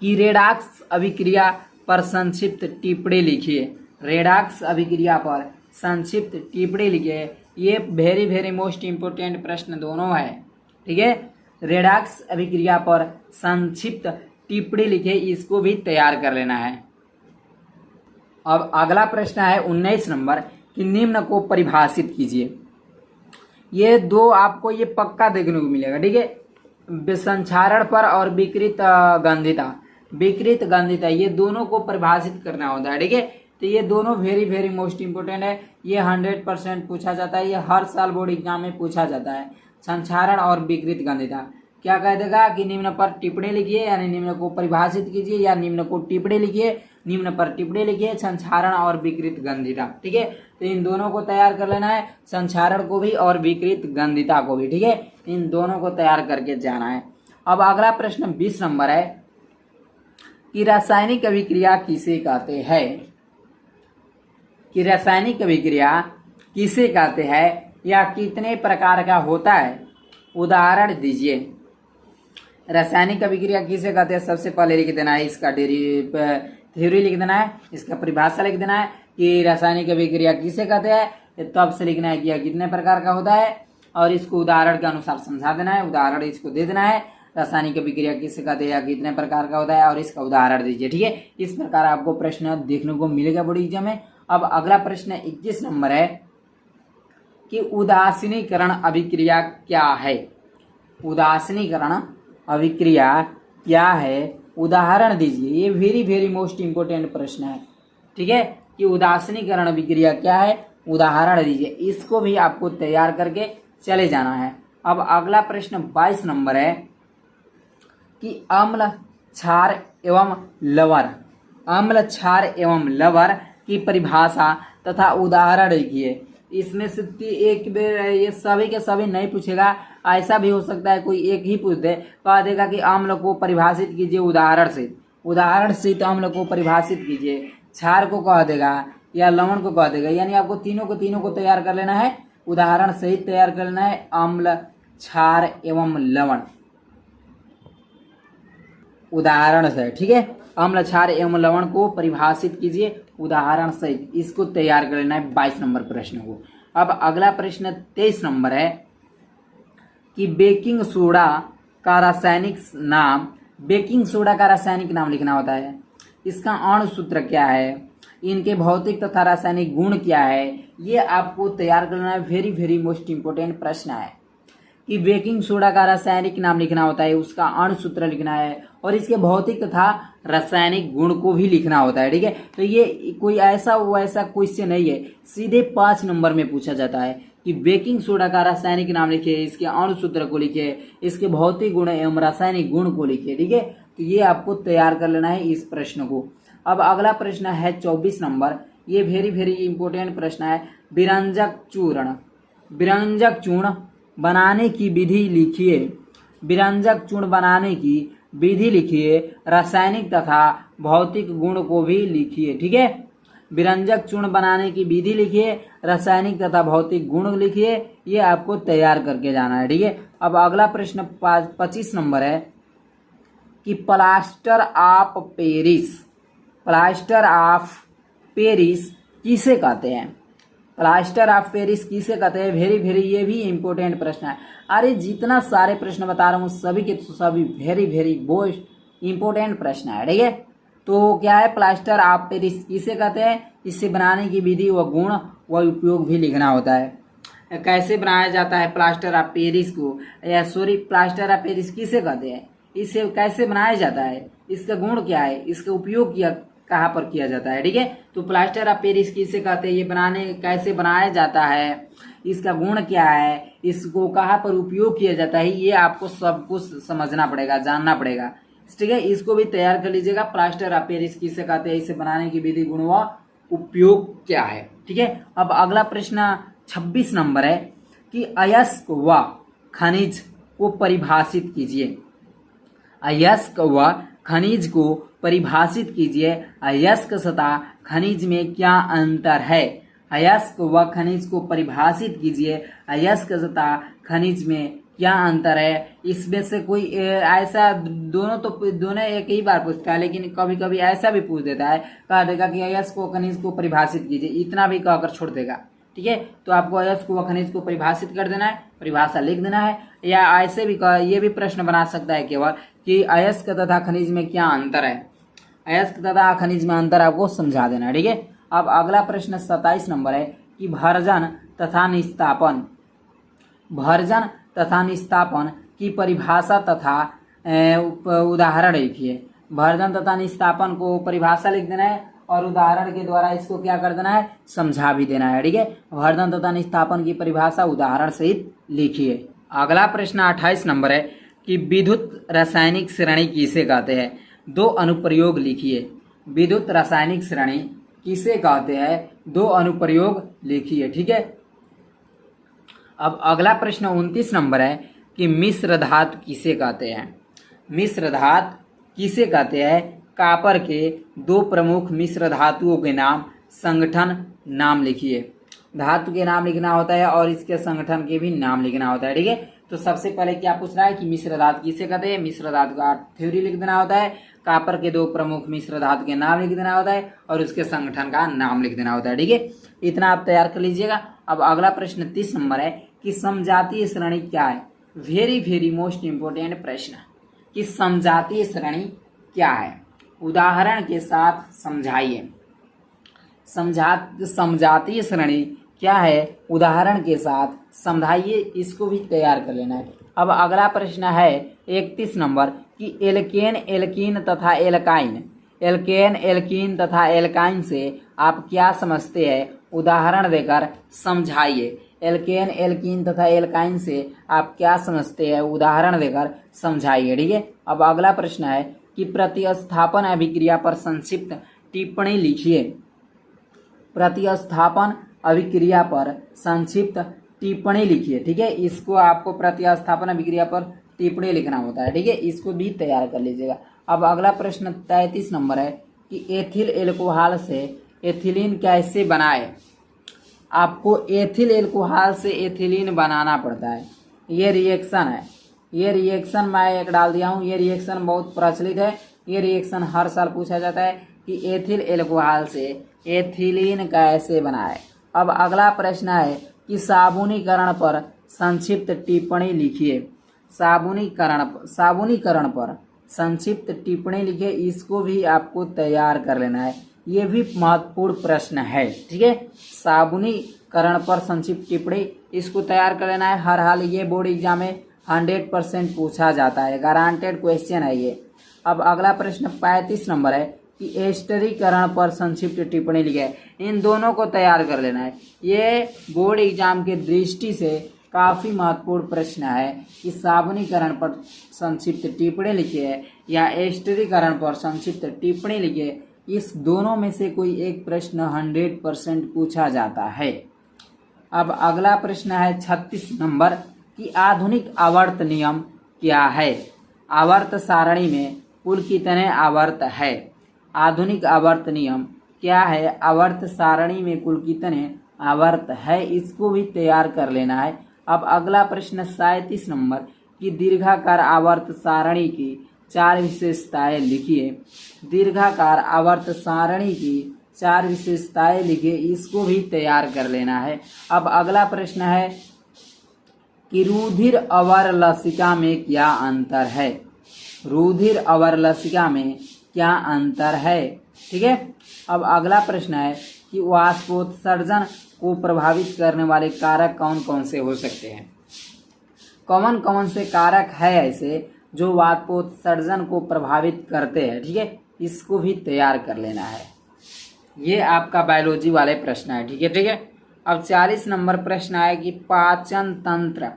A: कि रेडॉक्स अभिक्रिया पर संक्षिप्त टिप्पणी लिखिए। रेडॉक्स अभिक्रिया पर संक्षिप्त टिप्पणी लिखिए। ये वेरी वेरी मोस्ट इंपोर्टेंट प्रश्न दोनों है, ठीक है। रेडॉक्स अभिक्रिया पर संक्षिप्त टिप्पणी लिखिए, इसको भी तैयार कर लेना है। अब अगला प्रश्न है 19 नंबर कि निम्न को परिभाषित कीजिए। ये दो आपको ये पक्का देखने को मिलेगा, ठीक है। संक्षारण पर और विकृत गंधिता ये दोनों को परिभाषित करना होता है, ठीक है। तो ये दोनों वेरी वेरी मोस्ट इंपोर्टेंट है, ये 100% पूछा जाता है, ये हर साल बोर्ड एग्जाम में पूछा जाता है। संक्षारण और विकृत गंधिता क्या कह देगा कि निम्न पर टिप्पणी लिखिए, यानी निम्न को परिभाषित कीजिए या निम्न को टिप्पणी लिखिए, निम्न पर टिप्पणी लिखिए, संक्षारण और विकृत गंधिता, ठीक है। तो इन दोनों को तैयार कर लेना है, संक्षारण को भी और विकृत गंधिता को भी, ठीक है। इन दोनों को तैयार करके जाना है। अब अगला प्रश्न 20 नंबर है कि रासायनिक अभिक्रिया किसे कहते हैं, कि रासायनिक अभिक्रिया किसे कहते हैं या कितने प्रकार का होता है, उदाहरण दीजिए। रासायनिक अभिक्रिया किसे कहते हैं, सबसे पहले लिख देना है इसका थ्योरी लिख देना है, इसका परिभाषा लिख देना है कि रासायनिक अभिक्रिया किसे कहते हैं, तब से लिखना है कि यह कितने प्रकार का होता है और इसको उदाहरण के अनुसार समझा देना है, उदाहरण इसको दे देना है। रासायनिक अभिक्रिया किसे कहते हैं या कितने प्रकार का होता है और इसका उदाहरण दीजिए, ठीक है। इस प्रकार आपको प्रश्न देखने को मिलेगा बोर्ड एग्जाम में। अब अगला प्रश्न 21 नंबर है कि उदासीनीकरण अभिक्रिया क्या है। उदासीनीकरण अभिक्रिया क्या है, उदाहरण दीजिए। ये वेरी वेरी मोस्ट इंपोर्टेंट प्रश्न है, ठीक है, कि उदासीनीकरण अभिक्रिया क्या है, उदाहरण दीजिए। इसको भी आपको तैयार करके चले जाना है। अब अगला प्रश्न 22 नंबर है कि अम्ल क्षार एवं लवण, अम्ल क्षार एवं लवण की परिभाषा तथा उदाहरण लिखिए। इसमें से एक बेर ये सभी के सभी नहीं पूछेगा, ऐसा भी हो सकता है कोई एक ही पूछ दे, कह देगा कि अम्ल को परिभाषित कीजिए उदाहरण से, उदाहरण से तो अम्ल को परिभाषित कीजिए, क्षार को कह देगा या लवण को कह देगा, यानी आपको तीनों को तैयार कर लेना है, उदाहरण सहित तैयार कर लेना है। अम्ल क्षार एवं लवण उदाहरण से, ठीक है। अम्ल क्षार एवं लवण को परिभाषित कीजिए उदाहरण सहित, इसको तैयार कर लेना है 22 नंबर प्रश्न को। अब अगला प्रश्न 23 नंबर है कि बेकिंग सोडा का रासायनिक नाम, बेकिंग सोडा का रासायनिक नाम लिखना होता है। इसका अणु सूत्र क्या है, इनके भौतिक तथा रासायनिक गुण क्या है, ये आपको तैयार करना है। वेरी वेरी मोस्ट इंपोर्टेंट प्रश्न है कि बेकिंग सोडा का रासायनिक नाम लिखना होता है, उसका अणु सूत्र लिखना है और इसके भौतिक तथा रासायनिक गुण को भी लिखना होता है, ठीक है। तो ये कोई ऐसा वैसा क्वेश्चन नहीं है, सीधे 5 नंबर में पूछा जाता है कि बेकिंग सोडा का रासायनिक नाम लिखिए, इसके अणु सूत्र को लिखिए, इसके भौतिक गुण एवं रासायनिक गुण को लिखिए, ठीक है। तो ये आपको तैयार कर लेना है इस प्रश्न को। अब अगला प्रश्न है 24 नंबर, ये वेरी वेरी इंपोर्टेंट प्रश्न है। विरंजक चूर्ण बनाने की विधि लिखिए, विरंजक चूर्ण बनाने की विधि लिखिए, रासायनिक तथा भौतिक गुण को भी लिखिए, ठीक है। विरंजक चूर्ण बनाने की विधि लिखिए, रासायनिक तथा भौतिक गुण लिखिए, ये आपको तैयार करके जाना है, ठीक है। अब अगला प्रश्न 25 नंबर है कि प्लास्टर ऑफ पेरिस किसे कहते हैं, प्लास्टर ऑफ पेरिस किसे कहते हैं। वेरी वेरी ये भी इंपोर्टेंट प्रश्न है। अरे जितना सारे प्रश्न बता रहा हूँ सभी के सभी वेरी वेरी मोस्ट इंपोर्टेंट प्रश्न है, ठीक है। तो क्या है, प्लास्टर ऑफ पेरिस किसे कहते हैं, इससे बनाने की विधि व गुण वह उपयोग भी लिखना होता है। कैसे बनाया जाता है प्लास्टर ऑफ पेरिस को, या सॉरी प्लास्टर ऑफ पेरिस किसे कहते हैं, इसे कैसे बनाया जाता है, इसका गुण क्या है, इसका उपयोग किया कहाँ पर किया जाता है। ठीक है, तो प्लास्टर ऑफ पेरिस किसे कहते हैं, ये बनाने कैसे बनाया जाता है, इसका गुण क्या है, इसको कहाँ पर उपयोग किया जाता है, ये आपको सब कुछ समझना पड़ेगा, जानना पड़ेगा। ठीक है, इसको भी तैयार कर लीजिएगा। प्लास्टर ऑफ पेरिस किसे कहते हैं, इसे बनाने की विधि, गुण व उपयोग क्या है। ठीक है, अब अगला प्रश्न 26 नंबर है कि अयस्क व खनिज को परिभाषित कीजिए। अयस्क व खनिज को परिभाषित कीजिए। अयस्क तथा खनिज में क्या अंतर है। अयस्क व खनिज को परिभाषित कीजिए। अयस्क तथा खनिज में क्या अंतर है। इसमें से कोई ऐसा दोनों एक ही बार पूछता है, लेकिन कभी कभी ऐसा भी पूछ देता है, कह देगा कि अयस्क व खनिज को परिभाषित कीजिए, इतना भी कहकर छोड़ देगा। ठीक है, तो आपको अयस्क व खनिज को परिभाषित कर देना है, परिभाषा लिख देना है, या ऐसे भी ये भी प्रश्न बना सकता है केवल कि अयस्क तथा खनिज में क्या अंतर है। अयस्क तथा खनिज में अंतर आपको समझा देना है। ठीक है, अब अगला प्रश्न 27 नंबर है कि भर्जन तथा निस्तापन। भर्जन तथा निस्तापन की परिभाषा तथा उदाहरण लिखिए। भर्जन तथा निस्तापन को परिभाषा लिख देना है और उदाहरण के द्वारा इसको क्या कर देना है, समझा भी देना है। ठीक है, भर्जन तथा निस्तापन की परिभाषा उदाहरण सहित लिखिए। अगला प्रश्न 28 नंबर है कि विद्युत रासायनिक श्रेणी किसे कहते हैं। 2 अनुप्रयोग लिखिए। विद्युत रासायनिक श्रेणी किसे कहते हैं, 2 अनुप्रयोग लिखिए। ठीक है, अब अगला प्रश्न 29 नंबर है कि मिश्र धातु किसे कहते हैं। मिश्र धातु किसे कहते हैं। कॉपर के 2 प्रमुख मिश्र धातुओं के नाम, संगठन नाम लिखिए। धातु के नाम लिखना होता है और इसके संगठन के भी नाम लिखना होता है। ठीक है, तो सबसे पहले क्या पूछ रहा है कि मिश्र धातु किसे कहते हैं। मिश्र धातु का थ्योरी लिख देना होता है, कॉपर के 2 प्रमुख मिश्र धातु के नाम लिख देना होता है और उसके संगठन का नाम लिख देना होता है। ठीक है, इतना आप तैयार कर लीजिएगा। अब अगला प्रश्न 30 नंबर है कि समजातीय श्रेणी क्या है। वेरी वेरी मोस्ट इंपोर्टेंट प्रश्न कि समजातीय श्रेणी क्या है, उदाहरण के साथ समझाइए। समजातीय श्रेणी क्या है, उदाहरण के साथ समझाइए, इसको भी तैयार कर लेना है। अब अगला प्रश्न है 31 नंबर कि एल्केन, एल्कीन तथा एल्काइन। एल्केन, एल्कीन तथा एल्काइन से आप क्या समझते हैं, उदाहरण देकर समझाइए। एल्केन, एल्कीन तथा एल्काइन से आप क्या समझते हैं, उदाहरण देकर समझाइए। ठीक है, अब अगला प्रश्न है कि प्रतिस्थापन अभिक्रिया पर संक्षिप्त टिप्पणी लिखिए। प्रतिस्थापन अभिक्रिया पर संक्षिप्त टिप्पणी लिखिए। ठीक है, इसको आपको प्रतिस्थापन अभिक्रिया पर टिप्पणी लिखना होता है। ठीक है, इसको भी तैयार कर लीजिएगा। अब अगला प्रश्न 33 नंबर है कि एथिल एल्कोहल से एथिलीन कैसे बनाए। आपको एथिल एल्कोहल से एथिलीन बनाना पड़ता है। ये रिएक्शन है, ये रिएक्शन मैं एक डाल दिया हूँ। ये रिएक्शन बहुत प्रचलित है, ये रिएक्शन हर साल पूछा जाता है कि एथिल एल्कोहल से एथिलीन कैसे बनाए। अब अगला प्रश्न है कि साबुनीकरण पर संक्षिप्त टिप्पणी लिखिए। साबुनीकरण पर संक्षिप्त टिप्पणी लिखिए, इसको भी आपको तैयार कर लेना है, ये भी महत्वपूर्ण प्रश्न है। ठीक है, साबुनीकरण पर संक्षिप्त टिप्पणी, इसको तैयार कर लेना है। हर हाल ये बोर्ड एग्जाम में 100% पूछा जाता है, गारंटेड क्वेश्चन है ये। अब अगला प्रश्न 35 नंबर है कि एस्टरीकरण पर संक्षिप्त टिप्पणी लिखे। इन दोनों को तैयार कर लेना है, ये बोर्ड एग्जाम के दृष्टि से काफी महत्वपूर्ण प्रश्न है कि साबुनीकरण पर संक्षिप्त टिप्पणी लिखिए या एस्टरीकरण पर संक्षिप्त टिप्पणी लिखिए। इस दोनों में से कोई एक प्रश्न 100% पूछा जाता है। अब अगला प्रश्न है 36 नंबर कि आधुनिक आवर्त नियम क्या है। आवर्त सारणी में कुल कितने आवर्त है। आधुनिक आवर्त नियम क्या है, आवर्त सारणी में कुल कितने आवर्त है, इसको भी तैयार कर लेना है। अब अगला प्रश्न 37 नंबर कि दीर्घाकार आवर्त सारणी की 4 विशेषताएं लिखिए। दीर्घाकार आवर्त सारणी की 4 विशेषताएं लिखिए, इसको भी तैयार कर लेना है। अब अगला प्रश्न है कि रुधिर अवर लसिका में क्या अंतर है। रुधिर अवर लसिका में क्या अंतर है। ठीक है, अब अगला प्रश्न है कि वाष्पोत्सर्जन को प्रभावित करने वाले कारक कौन कौन से हो सकते हैं? कौन कौन से कारक है ऐसे जो वातोत्सर्जन को प्रभावित करते हैं? ठीक है, इसको भी तैयार कर लेना है। ये आपका बायोलॉजी वाले प्रश्न है। ठीक है, ठीक है। अब 40 नंबर प्रश्न आया कि पाचन तंत्र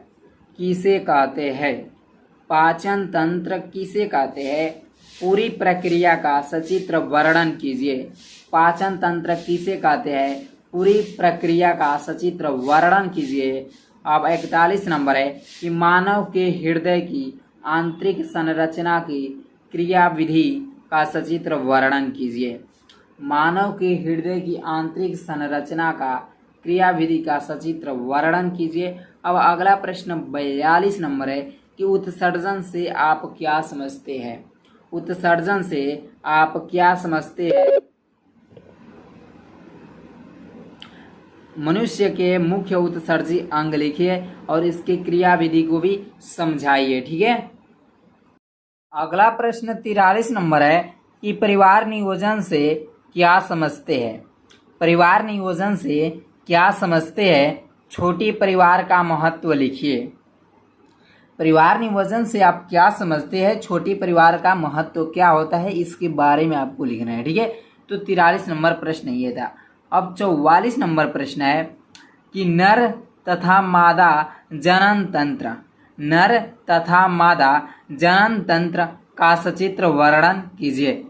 A: किसे कहते हैं? पाचन तंत्र किसे कहते हैं? पूरी प्रक्रिया का सचित्र वर्णन कीजिए। पाचन तंत्र किसे कहते हैं? पूरी प्रक्रिया का सचित्र वर्णन कीजिए। अब 41 नंबर है कि मानव के हृदय की आंतरिक संरचना की क्रियाविधि का सचित्र वर्णन कीजिए। मानव के हृदय की आंतरिक संरचना का क्रियाविधि का सचित्र वर्णन कीजिए। अब अगला प्रश्न 42 नंबर है कि उत्सर्जन से आप क्या समझते हैं? उत्सर्जन से आप क्या समझते हैं? मनुष्य के मुख्य उत्सर्जी अंग लिखिए और इसकी क्रियाविधि को भी समझाइए। ठीक है। अगला प्रश्न 43 नंबर है कि परिवार नियोजन से क्या समझते हैं? परिवार नियोजन से क्या समझते हैं? छोटी परिवार का महत्व लिखिए। परिवार नियोजन से आप क्या समझते हैं? छोटी परिवार का महत्व क्या होता है, इसके बारे में आपको लिखना है। ठीक है, तो 43 नंबर प्रश्न ये था। अब 44 नंबर प्रश्न है कि नर तथा मादा जनन तंत्र, नर तथा मादा जनन तंत्र का सचित्र वर्णन कीजिए।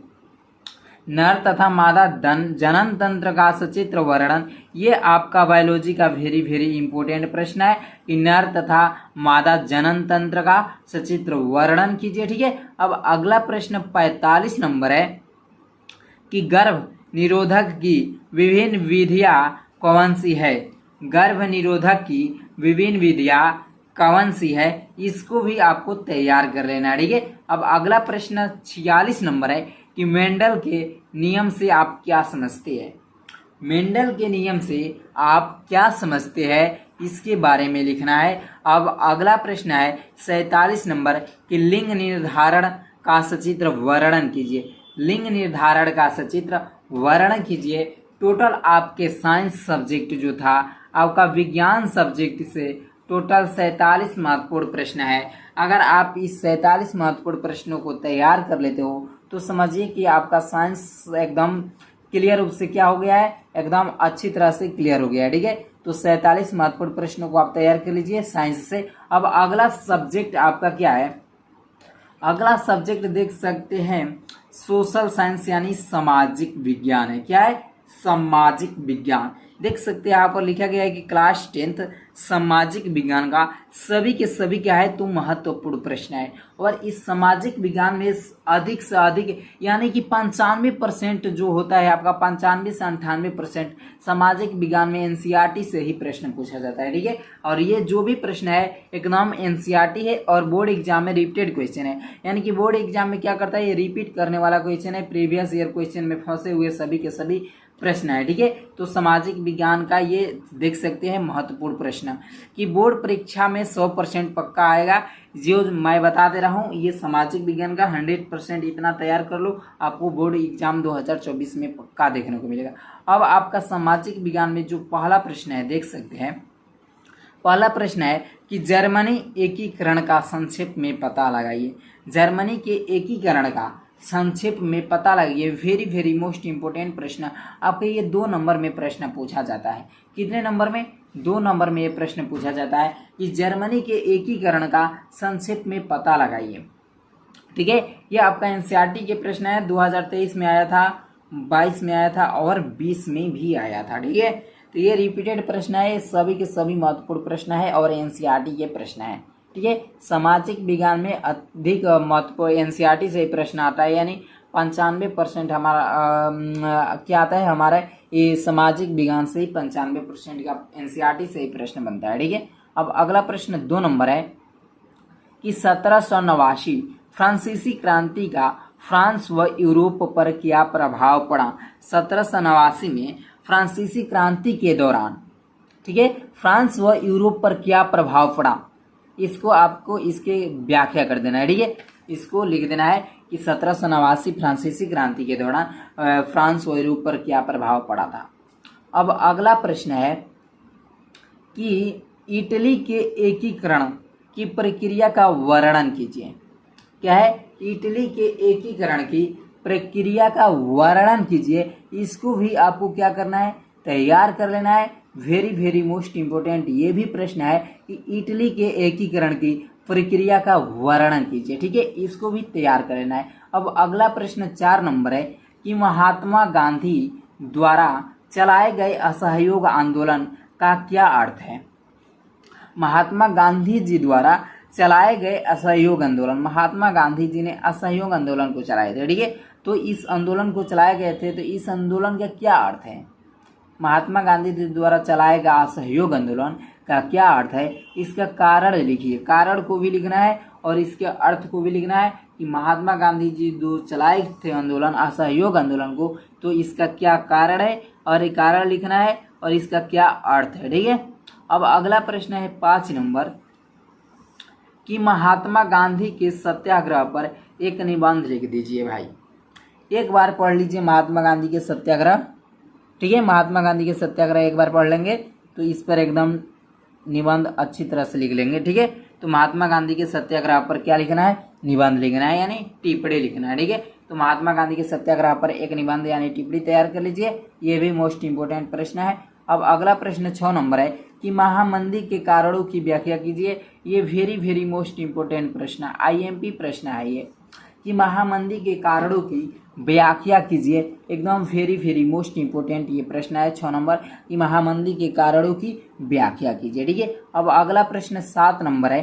A: नर तथा मादा जनन तंत्र का सचित्र वर्णन, ये आपका बायोलॉजी का वेरी वेरी इंपॉर्टेंट प्रश्न है कि नर तथा मादा जनन तंत्र का सचित्र वर्णन कीजिए। ठीक है। अब अगला प्रश्न 45 नंबर है कि गर्भ निरोधक की विभिन्न विधियां कौन सी है? गर्भ निरोधक की विभिन्न विधियां कौन सी है, इसको भी आपको तैयार कर लेना है। ठीक है। अब अगला प्रश्न 46 नंबर है कि मेंडल के नियम से आप क्या समझते हैं? मेंडल के नियम से आप क्या समझते हैं, इसके बारे में लिखना है। अब अगला प्रश्न है 47 नंबर कि लिंग निर्धारण का सचित्र वर्णन कीजिए। लिंग निर्धारण का सचित्र वर्णन कीजिए। टोटल आपके साइंस सब्जेक्ट जो था, आपका विज्ञान सब्जेक्ट से टोटल 47 महत्वपूर्ण प्रश्न है। अगर आप इस 47 महत्वपूर्ण प्रश्नों को तैयार कर लेते हो तो समझिए कि आपका साइंस एकदम क्लियर रूप से क्या हो गया है, एकदम अच्छी तरह से क्लियर हो गया है। ठीक है, तो 47 महत्वपूर्ण प्रश्नों को आप तैयार कर लीजिए साइंस से। अब अगला सब्जेक्ट आपका क्या है? अगला सब्जेक्ट देख सकते हैं सोशल साइंस यानी सामाजिक विज्ञान है। क्या है? सामाजिक विज्ञान। देख सकते हैं यहाँ पर लिखा गया है कि क्लास 10th सामाजिक विज्ञान का सभी के सभी क्या है तो महत्वपूर्ण प्रश्न है। और इस सामाजिक विज्ञान में अधिक से अधिक यानी कि 95% जो होता है आपका 95 से 98% सामाजिक विज्ञान में एनसीईआरटी से ही प्रश्न पूछा जाता है। ठीक है, और ये जो भी प्रश्न है एकदम एनसीईआरटी है और बोर्ड एग्जाम में रिपीटेड क्वेश्चन है। यानी कि बोर्ड एग्जाम में क्या करता है, ये रिपीट करने वाला क्वेश्चन है, प्रीवियस ईयर क्वेश्चन में फंसे हुए सभी के सभी प्रश्न है। ठीक है, तो सामाजिक विज्ञान का ये देख सकते हैं महत्वपूर्ण प्रश्न कि बोर्ड परीक्षा में 100% पक्का आएगा। जो मैं बता दे रहा हूँ ये सामाजिक विज्ञान का 100% इतना तैयार कर लो, आपको बोर्ड एग्जाम 2024 में पक्का देखने को मिलेगा। अब आपका सामाजिक विज्ञान में जो पहला प्रश्न है देख सकते हैं, पहला प्रश्न है कि जर्मनी एकीकरण का संक्षेप में पता लगाइए। जर्मनी के एकीकरण का संक्षेप में पता लगाइए। वेरी वेरी मोस्ट इंपोर्टेंट प्रश्न आपके ये 2 नंबर में प्रश्न पूछा जाता है। कितने नंबर में? 2 नंबर में ये प्रश्न पूछा जाता है कि जर्मनी के एकीकरण का संक्षेप में पता लगाइए। ठीक है, ये आपका एनसीईआरटी के प्रश्न है। 2023 में आया था, 22 में आया था और 20 में भी आया था। ठीक है, तो ये रिपीटेड प्रश्न है, सभी के सभी महत्वपूर्ण प्रश्न है और एनसीईआरटी के प्रश्न है। ठीक है, सामाजिक विज्ञान में अधिक महत्वपूर्ण एनसीईआरटी से प्रश्न आता है, यानी 95% हमारा क्या आता है, हमारा ये सामाजिक विज्ञान से ही 95% का एनसीईआरटी से ही प्रश्न बनता है। ठीक है, अब अगला प्रश्न 2 नंबर है कि 1789 फ्रांसीसी क्रांति का फ्रांस व यूरोप पर क्या प्रभाव पड़ा? 1789 में फ्रांसीसी क्रांति के दौरान, ठीक है, फ्रांस व यूरोप पर क्या प्रभाव पड़ा, इसको आपको इसके व्याख्या कर देना है। ठीक है, इसको लिख देना है कि 1789 फ्रांसीसी क्रांति के दौरान फ्रांस व यूरोप पर क्या प्रभाव पड़ा था। अब अगला प्रश्न है कि इटली के एकीकरण की प्रक्रिया का वर्णन कीजिए। क्या है? इटली के एकीकरण की प्रक्रिया का वर्णन कीजिए। इसको भी आपको क्या करना है? तैयार कर लेना है। वेरी वेरी मोस्ट इंपोर्टेंट ये भी प्रश्न है कि इटली के एकीकरण की प्रक्रिया का वर्णन कीजिए। ठीक है, इसको भी तैयार कर लेना है। अब अगला प्रश्न 4 नंबर है कि महात्मा गांधी द्वारा चलाए गए असहयोग आंदोलन का क्या अर्थ है? महात्मा गांधी जी द्वारा चलाए गए असहयोग आंदोलन, महात्मा गांधी जी ने असहयोग आंदोलन को चलाए थे। ठीक है, तो इस आंदोलन को चलाए गए थे, तो इस आंदोलन का क्या अर्थ है? महात्मा गांधी जी द्वारा चलाए गए असहयोग आंदोलन का क्या अर्थ है? इसका कारण लिखिए। कारण को भी लिखना है और इसके अर्थ को भी लिखना है कि महात्मा गांधी जी जो चलाए थे आंदोलन, असहयोग आंदोलन को, तो इसका क्या कारण है और ये कारण लिखना है और इसका क्या अर्थ है। ठीक है, अब अगला प्रश्न है 5 नंबर कि महात्मा गांधी के सत्याग्रह पर एक निबंध लिख दीजिए। भाई एक बार पढ़ लीजिए महात्मा गांधी के सत्याग्रह। ठीक है, महात्मा गांधी के सत्याग्रह एक बार पढ़ लेंगे तो इस पर एकदम निबंध अच्छी तरह से लिख लेंगे। ठीक है, तो महात्मा गांधी के सत्याग्रह पर क्या लिखना है? निबंध लिखना है, यानी टिप्पणी लिखना है। ठीक है, तो महात्मा गांधी के सत्याग्रह पर एक निबंध यानी टिप्पणी तैयार कर लीजिए। ये भी मोस्ट इंपोर्टेंट प्रश्न है। अब अगला प्रश्न 6 नंबर है कि महामंदी के कारणों की व्याख्या कीजिए। ये वेरी वेरी मोस्ट इंपोर्टेंट प्रश्न है, आईएमपी प्रश्न है ये कि महामंदी के कारणों की व्याख्या कीजिए। एकदम वेरी वेरी मोस्ट इंपोर्टेंट ये प्रश्न है 6 नंबर कि महामंदी के कारणों की व्याख्या कीजिए। ठीक है, अब अगला प्रश्न 7 नंबर है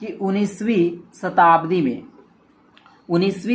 A: कि 19वीं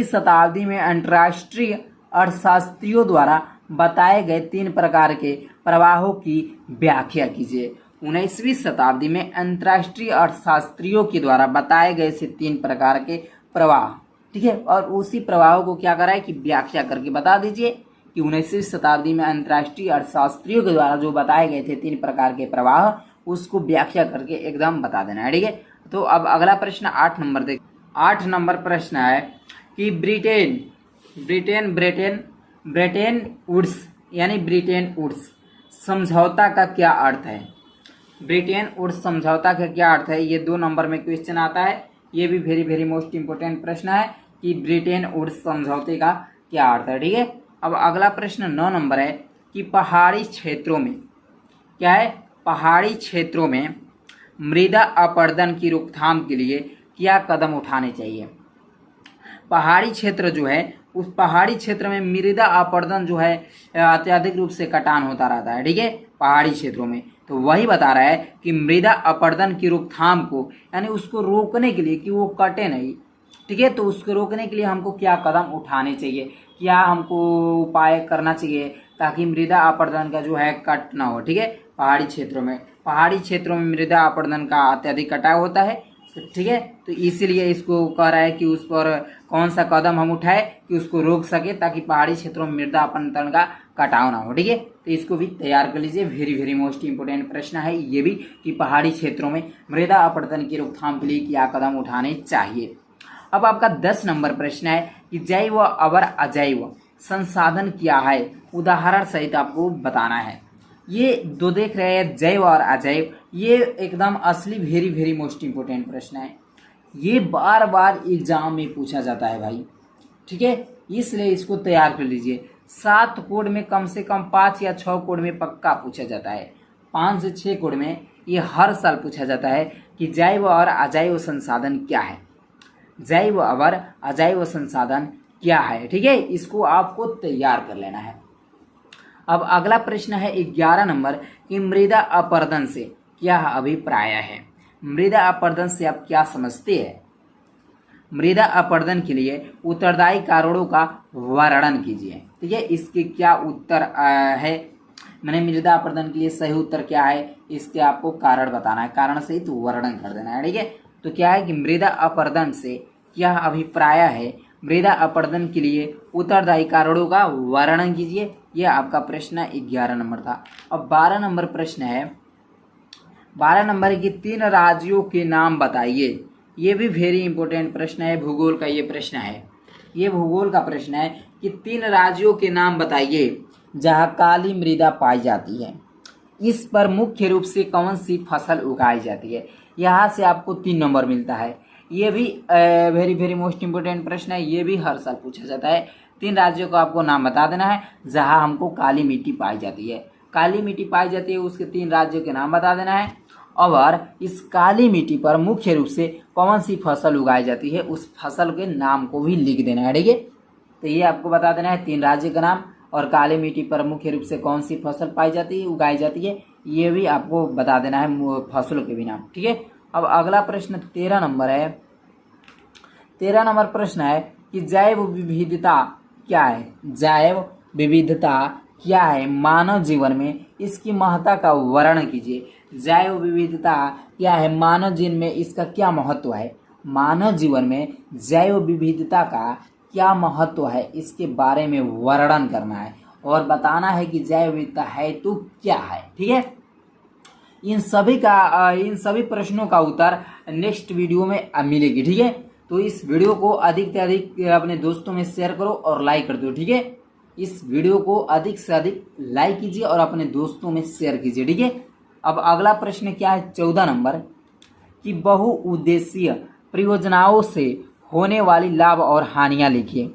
A: शताब्दी में अंतर्राष्ट्रीय अर्थशास्त्रियों द्वारा बताए गए 3 प्रकार के प्रवाहों की व्याख्या कीजिए। 19वीं शताब्दी में अंतर्राष्ट्रीय अर्थशास्त्रियों के द्वारा बताए गए से 3 प्रकार के प्रवाह। ठीक है, और उसी प्रवाहों को क्या करा है कि व्याख्या करके बता दीजिए कि 19वीं शताब्दी में अंतर्राष्ट्रीय अर्थशास्त्रियों के द्वारा जो बताए गए थे 3 प्रकार के प्रवाह, उसको व्याख्या करके एकदम बता देना है। ठीक है, तो अब अगला प्रश्न 8 नंबर देख। 8 नंबर प्रश्न है कि ब्रेटन वुड्स यानी ब्रिटेन वुड्स समझौता का क्या अर्थ है? ब्रिटेन वुड्स समझौता का क्या अर्थ है? ये 2 नंबर में क्वेश्चन आता है। ये भी वेरी वेरी मोस्ट इंपोर्टेंट प्रश्न है कि ब्रिटेन वुड्स समझौते का क्या अर्थ है। ठीक है, अब अगला प्रश्न 9 नंबर है कि पहाड़ी क्षेत्रों में क्या है? पहाड़ी क्षेत्रों में मृदा अपरदन की रोकथाम के लिए क्या कदम उठाने चाहिए? पहाड़ी क्षेत्र जो है, उस पहाड़ी क्षेत्र में मृदा अपरदन जो है अत्यधिक रूप से कटान होता रहता है। ठीक है, पहाड़ी क्षेत्रों में, तो वही बता रहा है कि मृदा अपरदन की रोकथाम को यानी उसको रोकने के लिए कि वो कटे नहीं। ठीक है, तो उसको रोकने के लिए हमको क्या कदम उठाने चाहिए, क्या हमको उपाय करना चाहिए ताकि मृदा अपरदन का जो है कट ना हो। ठीक है, पहाड़ी क्षेत्रों में मृदा अपरदन का अत्यधिक कटाव होता है। ठीक है, तो इसीलिए इसको कह रहा है कि उस पर कौन सा कदम हम उठाए कि उसको रोक सके ताकि पहाड़ी क्षेत्रों में मृदा अपरदन का कटाव ना हो। ठीक है, तो इसको भी तैयार कर लीजिए। वेरी वेरी मोस्ट इंपोर्टेंट प्रश्न है ये भी कि पहाड़ी क्षेत्रों में मृदा अपरदन की रोकथाम के लिए क्या कदम उठाने चाहिए। अब आपका 10 नंबर प्रश्न है कि जैव और अजैव संसाधन क्या है? उदाहरण सहित आपको बताना है। ये दो देख रहे हैं जैव और अजैव, ये एकदम असली वेरी वेरी मोस्ट इंपोर्टेंट प्रश्न है। ये बार बार एग्जाम में पूछा जाता है भाई। ठीक है, इसलिए इसको तैयार कर लीजिए। 7 कोड में कम से कम 5 या 6 कोड में पक्का पूछा जाता है। 5 से 6 कोड में ये हर साल पूछा जाता है कि जैव और अजैव संसाधन क्या है? जैव और अजैव संसाधन क्या है? ठीक है, इसको आपको तैयार कर लेना है। अब अगला प्रश्न है 11 नंबर कि मृदा अपरदन से क्या अभिप्राय है? मृदा अपरदन से आप क्या समझते हैं? मृदा अपरदन के लिए उत्तरदायी कारणों का वर्णन कीजिए। ठीक है, इसके क्या उत्तर है? मैंने मृदा अपरदन के लिए सही उत्तर क्या है इसके आपको कारण बताना है, कारण सहित तो वर्णन कर देना है। ठीक है, तो क्या है कि मृदा अपरदन से क्या अभिप्राय है? मृदा अपरदन के लिए उत्तरदायी कारणों का वर्णन कीजिए। यह आपका प्रश्न 11 नंबर था। अब 12 नंबर प्रश्न है, 12 नंबर की 3 राज्यों के नाम बताइए। ये भी वेरी इंपॉर्टेंट प्रश्न है, भूगोल का ये प्रश्न है। ये भूगोल का प्रश्न है कि 3 राज्यों के नाम बताइए जहाँ काली मृदा पाई जाती है। इस पर मुख्य रूप से कौन सी फसल उगाई जाती है। यहाँ से आपको 3 नंबर मिलता है। ये भी वेरी वेरी मोस्ट इंपोर्टेंट प्रश्न है, ये भी हर साल पूछा जाता है। 3 राज्यों को आपको नाम बता देना है जहाँ हमको काली मिट्टी पाई जाती है। काली मिट्टी पाई जाती है उसके 3 राज्यों के नाम बता देना है, और इस काली मिट्टी पर मुख्य रूप से कौन सी फसल उगाई जाती है उस फसल के नाम को भी लिख देना है। ठीक है, तो ये आपको बता देना है 3 राज्य का नाम और काली मिट्टी पर मुख्य रूप से कौन सी फसल पाई जाती है, उगाई जाती है, ये भी आपको बता देना है फसलों के भी नाम। ठीक है, अब अगला प्रश्न 13 नंबर है। 13 नंबर प्रश्न है कि जैव विविधता क्या है। जैव विविधता क्या है, मानव जीवन में इसकी महत्ता का वर्णन कीजिए। जैव विविधता क्या है, मानव जीवन में इसका क्या महत्व है। मानव जीवन में जैव विविधता का क्या महत्व है, इसके बारे में वर्णन करना है और बताना है कि जैव विविधता है तो क्या है। ठीक है, इन सभी प्रश्नों का उत्तर नेक्स्ट वीडियो में मिलेगी। ठीक है, तो इस वीडियो को अधिक से अधिक अपने दोस्तों में शेयर करो और लाइक कर दो। ठीक है, इस वीडियो को अधिक से अधिक लाइक कीजिए और अपने दोस्तों में शेयर कीजिए। ठीक है, अब अगला प्रश्न क्या है 14 नंबर कि बहुउद्देशीय परियोजनाओं से होने वाली लाभ और हानियां लिखिए।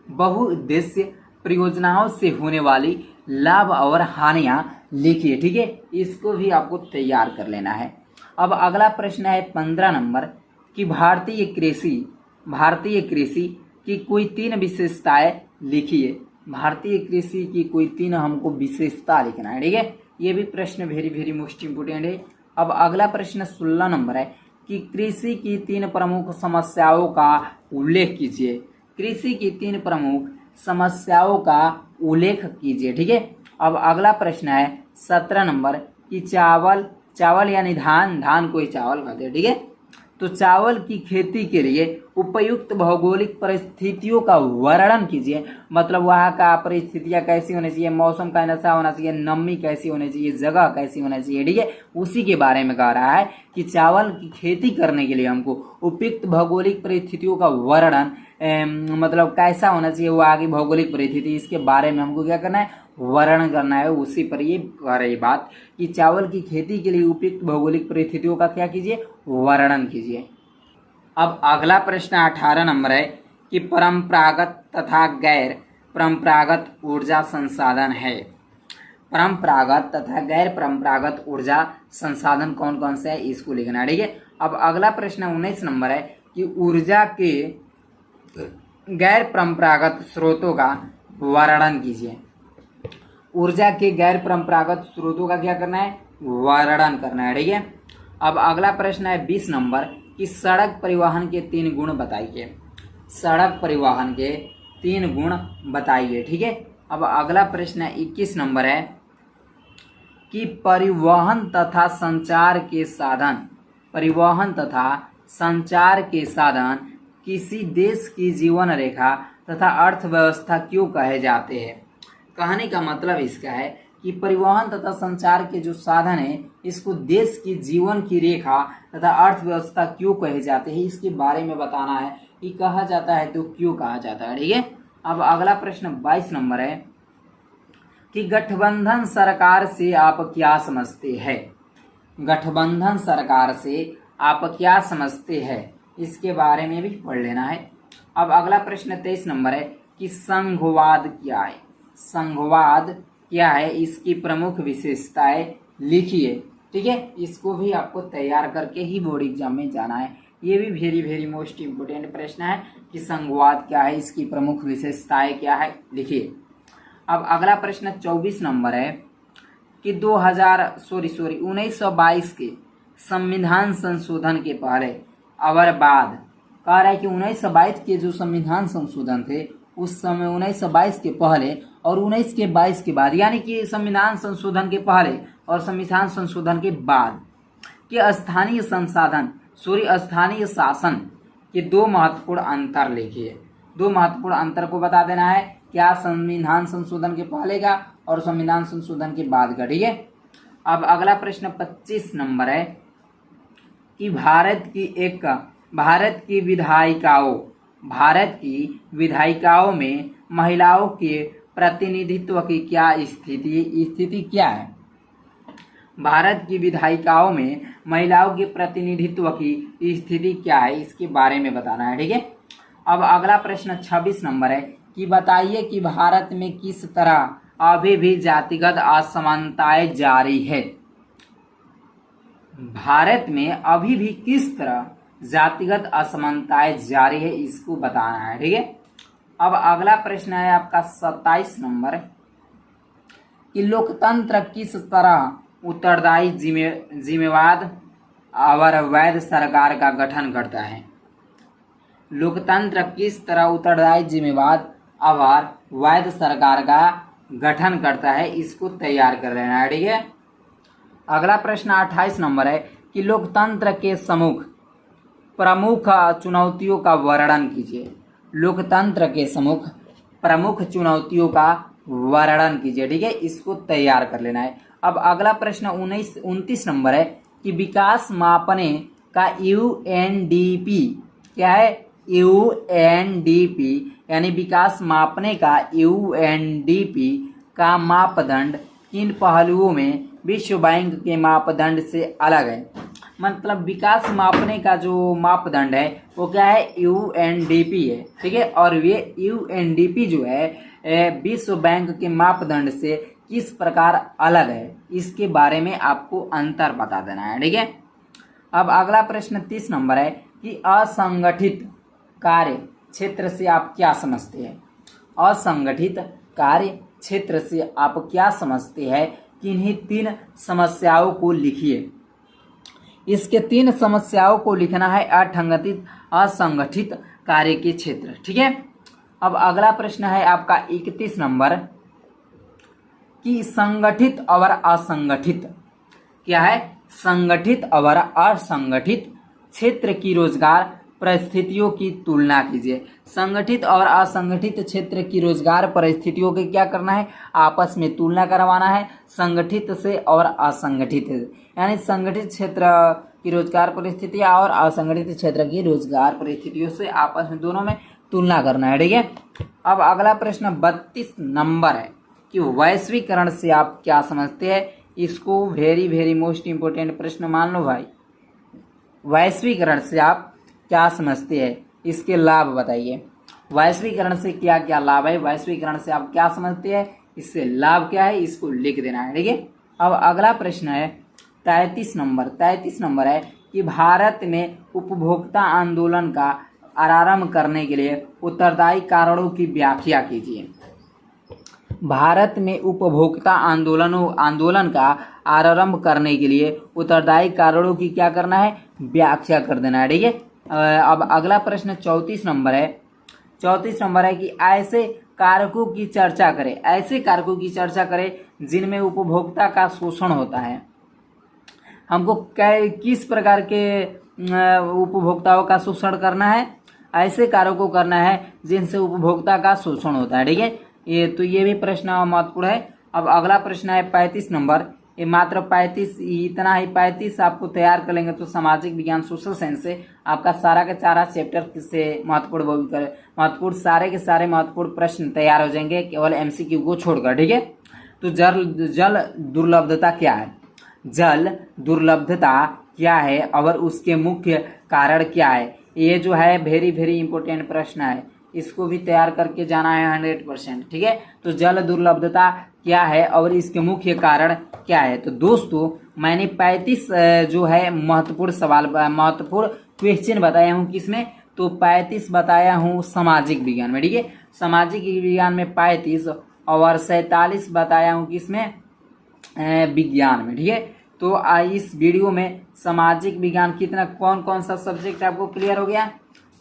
A: बहुउद्देशीय परियोजनाओं से होने वाली लाभ और हानियां लिखिए। ठीक है, इसको भी आपको तैयार कर लेना है। अब अगला प्रश्न है 15 नंबर कि भारतीय कृषि की कोई 3 विशेषताएं लिखिए। भारतीय कृषि की कोई 3 हमको विशेषता लिखना है। ठीक है, ये भी प्रश्न वेरी वेरी मोस्ट इंपोर्टेंट है। अब अगला प्रश्न 16 नंबर है कि कृषि की 3 प्रमुख समस्याओं का उल्लेख कीजिए। कृषि की 3 प्रमुख समस्याओं का उल्लेख कीजिए। ठीक है, अब अगला प्रश्न है 17 नंबर कि चावल यानी धान कोई चावल खाते हैं। ठीक है, तो चावल की खेती के लिए उपयुक्त भौगोलिक परिस्थितियों का वर्णन कीजिए। मतलब वहाँ का परिस्थितियाँ कैसी होनी चाहिए, मौसम का ऐसा होना चाहिए, नमी कैसी होनी चाहिए, जगह कैसी होनी चाहिए। ठीक है, उसी के बारे में कह रहा है कि चावल की खेती करने के लिए हमको उपयुक्त भौगोलिक परिस्थितियों का वर्णन मतलब कैसा होना चाहिए वो आगे भौगोलिक परिस्थिति, इसके बारे में हमको क्या करना है, वर्णन करना है। उसी पर ये कह रही बात कि चावल की खेती के लिए उपयुक्त भौगोलिक परिस्थितियों का क्या कीजिए, वर्णन कीजिए। अब अगला प्रश्न 18 नंबर है कि परंपरागत तथा गैर परंपरागत ऊर्जा संसाधन है। परंपरागत तथा गैर परंपरागत ऊर्जा संसाधन कौन कौन से है, इसको लिखना है। ठीक है, अब अगला प्रश्न 19 नंबर है कि ऊर्जा के गैर परंपरागत स्रोतों का वर्णन कीजिए। ऊर्जा के गैर परंपरागत स्रोतों का क्या करना है, वर्णन करना है। ठीक है, अब अगला प्रश्न है 20 नंबर कि सड़क परिवहन के 3 गुण बताइए। सड़क परिवहन के 3 गुण बताइए। ठीक है, अब अगला प्रश्न 21 नंबर है कि परिवहन तथा संचार के साधन किसी देश की जीवन रेखा तथा अर्थव्यवस्था क्यों कहे जाते हैं। कहने का मतलब इसका है कि परिवहन तथा संचार के जो साधन है इसको देश की जीवन की रेखा तथा अर्थव्यवस्था क्यों कहे जाते हैं, इसके बारे में बताना है कि कहा जाता है तो क्यों कहा जाता है। ठीक है, अब अगला प्रश्न 22 नंबर है कि गठबंधन सरकार से आप क्या समझते हैं। गठबंधन सरकार से आप क्या समझते हैं, इसके बारे में भी पढ़ लेना है। अब अगला प्रश्न 23 नंबर है कि संघवाद क्या है। संघवाद क्या है, इसकी प्रमुख विशेषताएं लिखिए। ठीक है, इसको भी आपको तैयार करके ही बोर्ड एग्जाम में जाना है। ये भी वेरी वेरी मोस्ट इंपोर्टेंट प्रश्न है कि संघवाद क्या है, इसकी प्रमुख विशेषताएं क्या है, लिखिए। अब अगला प्रश्न 24 नंबर है कि 1922 के संविधान संशोधन के पहले और बाद कह रहा है कि 1922 के जो संविधान संशोधन थे उस समय 1922 के पहले और 19 के 22 के बाद, यानी कि संविधान संशोधन के पहले और संविधान संशोधन के बाद के स्थानीय शासन के 2 महत्वपूर्ण अंतर लिखिए। 2 महत्वपूर्ण अंतर को बता देना है, क्या संविधान संशोधन के पहले का और संविधान संशोधन के बाद का। ठीक है, अब अगला प्रश्न 25 नंबर है कि भारत की विधायिकाओं में महिलाओं के प्रतिनिधित्व की क्या स्थिति क्या है। भारत की विधायिकाओं में महिलाओं के प्रतिनिधित्व की स्थिति क्या है, इसके बारे में बताना है। ठीक है, अब अगला प्रश्न 26 नंबर है कि बताइए कि भारत में किस तरह अभी भी जातिगत असमानताएं जारी है। भारत में अभी भी किस तरह जातिगत असमानताएं जारी है, इसको बताना है। ठीक है, अब अगला प्रश्न है आपका 27 नंबर कि लोकतंत्र किस तरह उत्तरदायी जिम्मेवाद और वैध सरकार का गठन करता है। लोकतंत्र किस तरह उत्तरदायी जिम्मेवाद और वैध सरकार का गठन करता है, इसको तैयार कर लेना है। ठीक है, अगला प्रश्न 28 नंबर है कि लोकतंत्र के प्रमुख चुनौतियों का वर्णन कीजिए। लोकतंत्र के प्रमुख चुनौतियों का वर्णन कीजिए। ठीक है, इसको तैयार कर लेना है। अब अगला प्रश्न 29 नंबर है कि विकास मापने का यूएनडीपी क्या है। यूएनडीपी यानी विकास मापने का यूएनडीपी का मापदंड किन पहलुओं में विश्व बैंक के मापदंड से अलग है। मतलब विकास मापने का जो मापदंड है वो क्या है, यूएनडीपी है। ठीक है, और ये यूएनडीपी जो है विश्व बैंक के मापदंड से किस प्रकार अलग है, इसके बारे में आपको अंतर बता देना है। ठीक है, अब अगला प्रश्न 30 नंबर है कि असंगठित कार्य क्षेत्र से आप क्या समझते हैं। असंगठित कार्य क्षेत्र से आप क्या समझते हैं, किन्हीं 3 समस्याओं को लिखिए। इसके 3 समस्याओं को लिखना है असंगठित कार्य के क्षेत्र। ठीक है, अब अगला प्रश्न है आपका 31 नंबर कि संगठित और असंगठित क्या है। संगठित और असंगठित क्षेत्र की रोजगार परिस्थितियों की तुलना कीजिए। संगठित और असंगठित क्षेत्र की रोजगार परिस्थितियों के क्या करना है, आपस में तुलना करवाना है, संगठित से और असंगठित, यानी संगठित क्षेत्र की रोजगार परिस्थितियां और असंगठित क्षेत्र की रोजगार परिस्थितियों से आपस में दोनों में तुलना करना है। ठीक है, अब अगला प्रश्न 32 नंबर है कि वैश्वीकरण से आप क्या समझते हैं। इसको वेरी मोस्ट इंपोर्टेंट प्रश्न मान लो भाई। वैश्वीकरण से आप क्या समझते हैं, इसके लाभ बताइए। वैश्वीकरण से क्या क्या लाभ है, वैश्वीकरण से आप क्या समझते हैं, इससे लाभ क्या है, इसको लिख देना है। ठीक है, अब अगला प्रश्न है 33 नंबर है कि भारत में उपभोक्ता आंदोलन का आरंभ करने के लिए उत्तरदायी कारणों की व्याख्या कीजिए। भारत में उपभोक्ता आंदोलन का आरंभ करने के लिए उत्तरदायी कारणों की क्या करना है, व्याख्या कर देना है। ठीक है, अब अगला प्रश्न 34 नंबर है। 34 नंबर है कि ऐसे कारकों की चर्चा करें जिनमें उपभोक्ता का शोषण होता है। हमको किस प्रकार के उपभोक्ताओं का शोषण करना है, ऐसे कारकों को करना है जिनसे उपभोक्ता का शोषण होता है। ठीक है, ये भी प्रश्न महत्वपूर्ण है। अब अगला प्रश्न है 35 नंबर। ये मात्र 35 इतना ही 35 आपको तैयार कर लेंगे तो सामाजिक विज्ञान सोशल साइंस से आपका सारा के सारा चैप्टर से महत्वपूर्ण सारे के सारे महत्वपूर्ण प्रश्न तैयार हो जाएंगे, केवल एमसीक्यू को छोड़कर। ठीक है, तो जल दुर्लभता क्या है, जल दुर्लभता क्या है और उसके मुख्य कारण क्या है, ये जो है वेरी इंपोर्टेंट प्रश्न है, इसको भी तैयार करके जाना है 100%। ठीक है, तो जल दुर्लभता क्या है और इसके मुख्य कारण क्या है। तो दोस्तों मैंने 35 जो है महत्वपूर्ण क्वेश्चन बताया हूँ किसमें, तो 35 बताया हूँ सामाजिक विज्ञान में। ठीक है, सामाजिक विज्ञान में 35 और 47 बताया हूँ किसमें, विज्ञान में। ठीक है, तो इस वीडियो में सामाजिक विज्ञान कितना कौन सा सब्जेक्ट आपको क्लियर हो गया।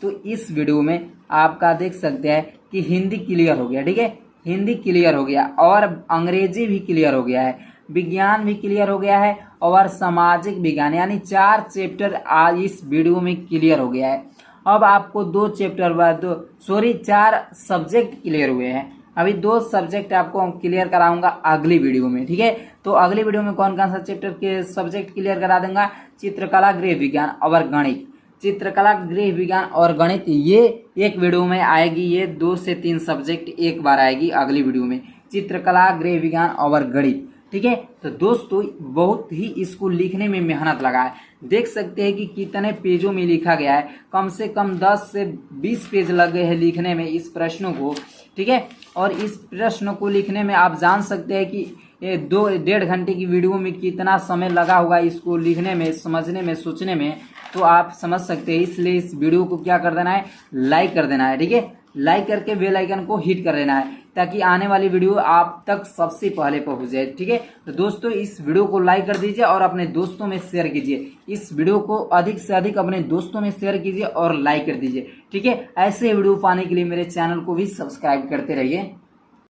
A: तो इस वीडियो में आपका देख सकते हैं कि हिंदी क्लियर हो गया। ठीक है, हिंदी क्लियर हो गया और अंग्रेजी भी क्लियर हो गया है, विज्ञान भी क्लियर हो गया है और सामाजिक विज्ञान यानी 4 चैप्टर आज इस वीडियो में क्लियर हो गया है। अब आपको 4 सब्जेक्ट क्लियर हुए हैं, अभी 2 सब्जेक्ट आपको क्लियर कराऊंगा अगली वीडियो में। ठीक है, तो अगली वीडियो में कौन सा चैप्टर के सब्जेक्ट क्लियर करा दूंगा, चित्रकला, गृह विज्ञान और गणित। चित्रकला, गृह विज्ञान और गणित ये एक वीडियो में आएगी, ये 2 से 3 सब्जेक्ट एक बार आएगी अगली वीडियो में, चित्रकला, गृह विज्ञान और गणित। ठीक है। तो दोस्तों बहुत ही इसको लिखने में मेहनत लगा है, देख सकते हैं कि कितने पेजों में लिखा गया है। कम से कम 10 से 20 पेज लगे हैं लिखने में इस प्रश्नों को, ठीक है। और इस प्रश्न को लिखने में आप जान सकते हैं कि ये 2-1.5 घंटे की वीडियो में कितना समय लगा होगा इसको लिखने में, समझने में, सोचने में, तो आप समझ सकते हैं। इसलिए इस वीडियो को क्या कर देना है, लाइक कर देना है, ठीक है। लाइक करके बेल आइकन को हिट कर देना है ताकि आने वाली वीडियो आप तक सबसे पहले पहुंच जाए, ठीक है। तो दोस्तों इस वीडियो को लाइक कर दीजिए और अपने दोस्तों में शेयर कीजिए। इस वीडियो को अधिक से अधिक अपने दोस्तों में शेयर कीजिए और लाइक कर दीजिए, ठीक है। ऐसे वीडियो पाने के लिए मेरे चैनल को भी सब्सक्राइब करते रहिए।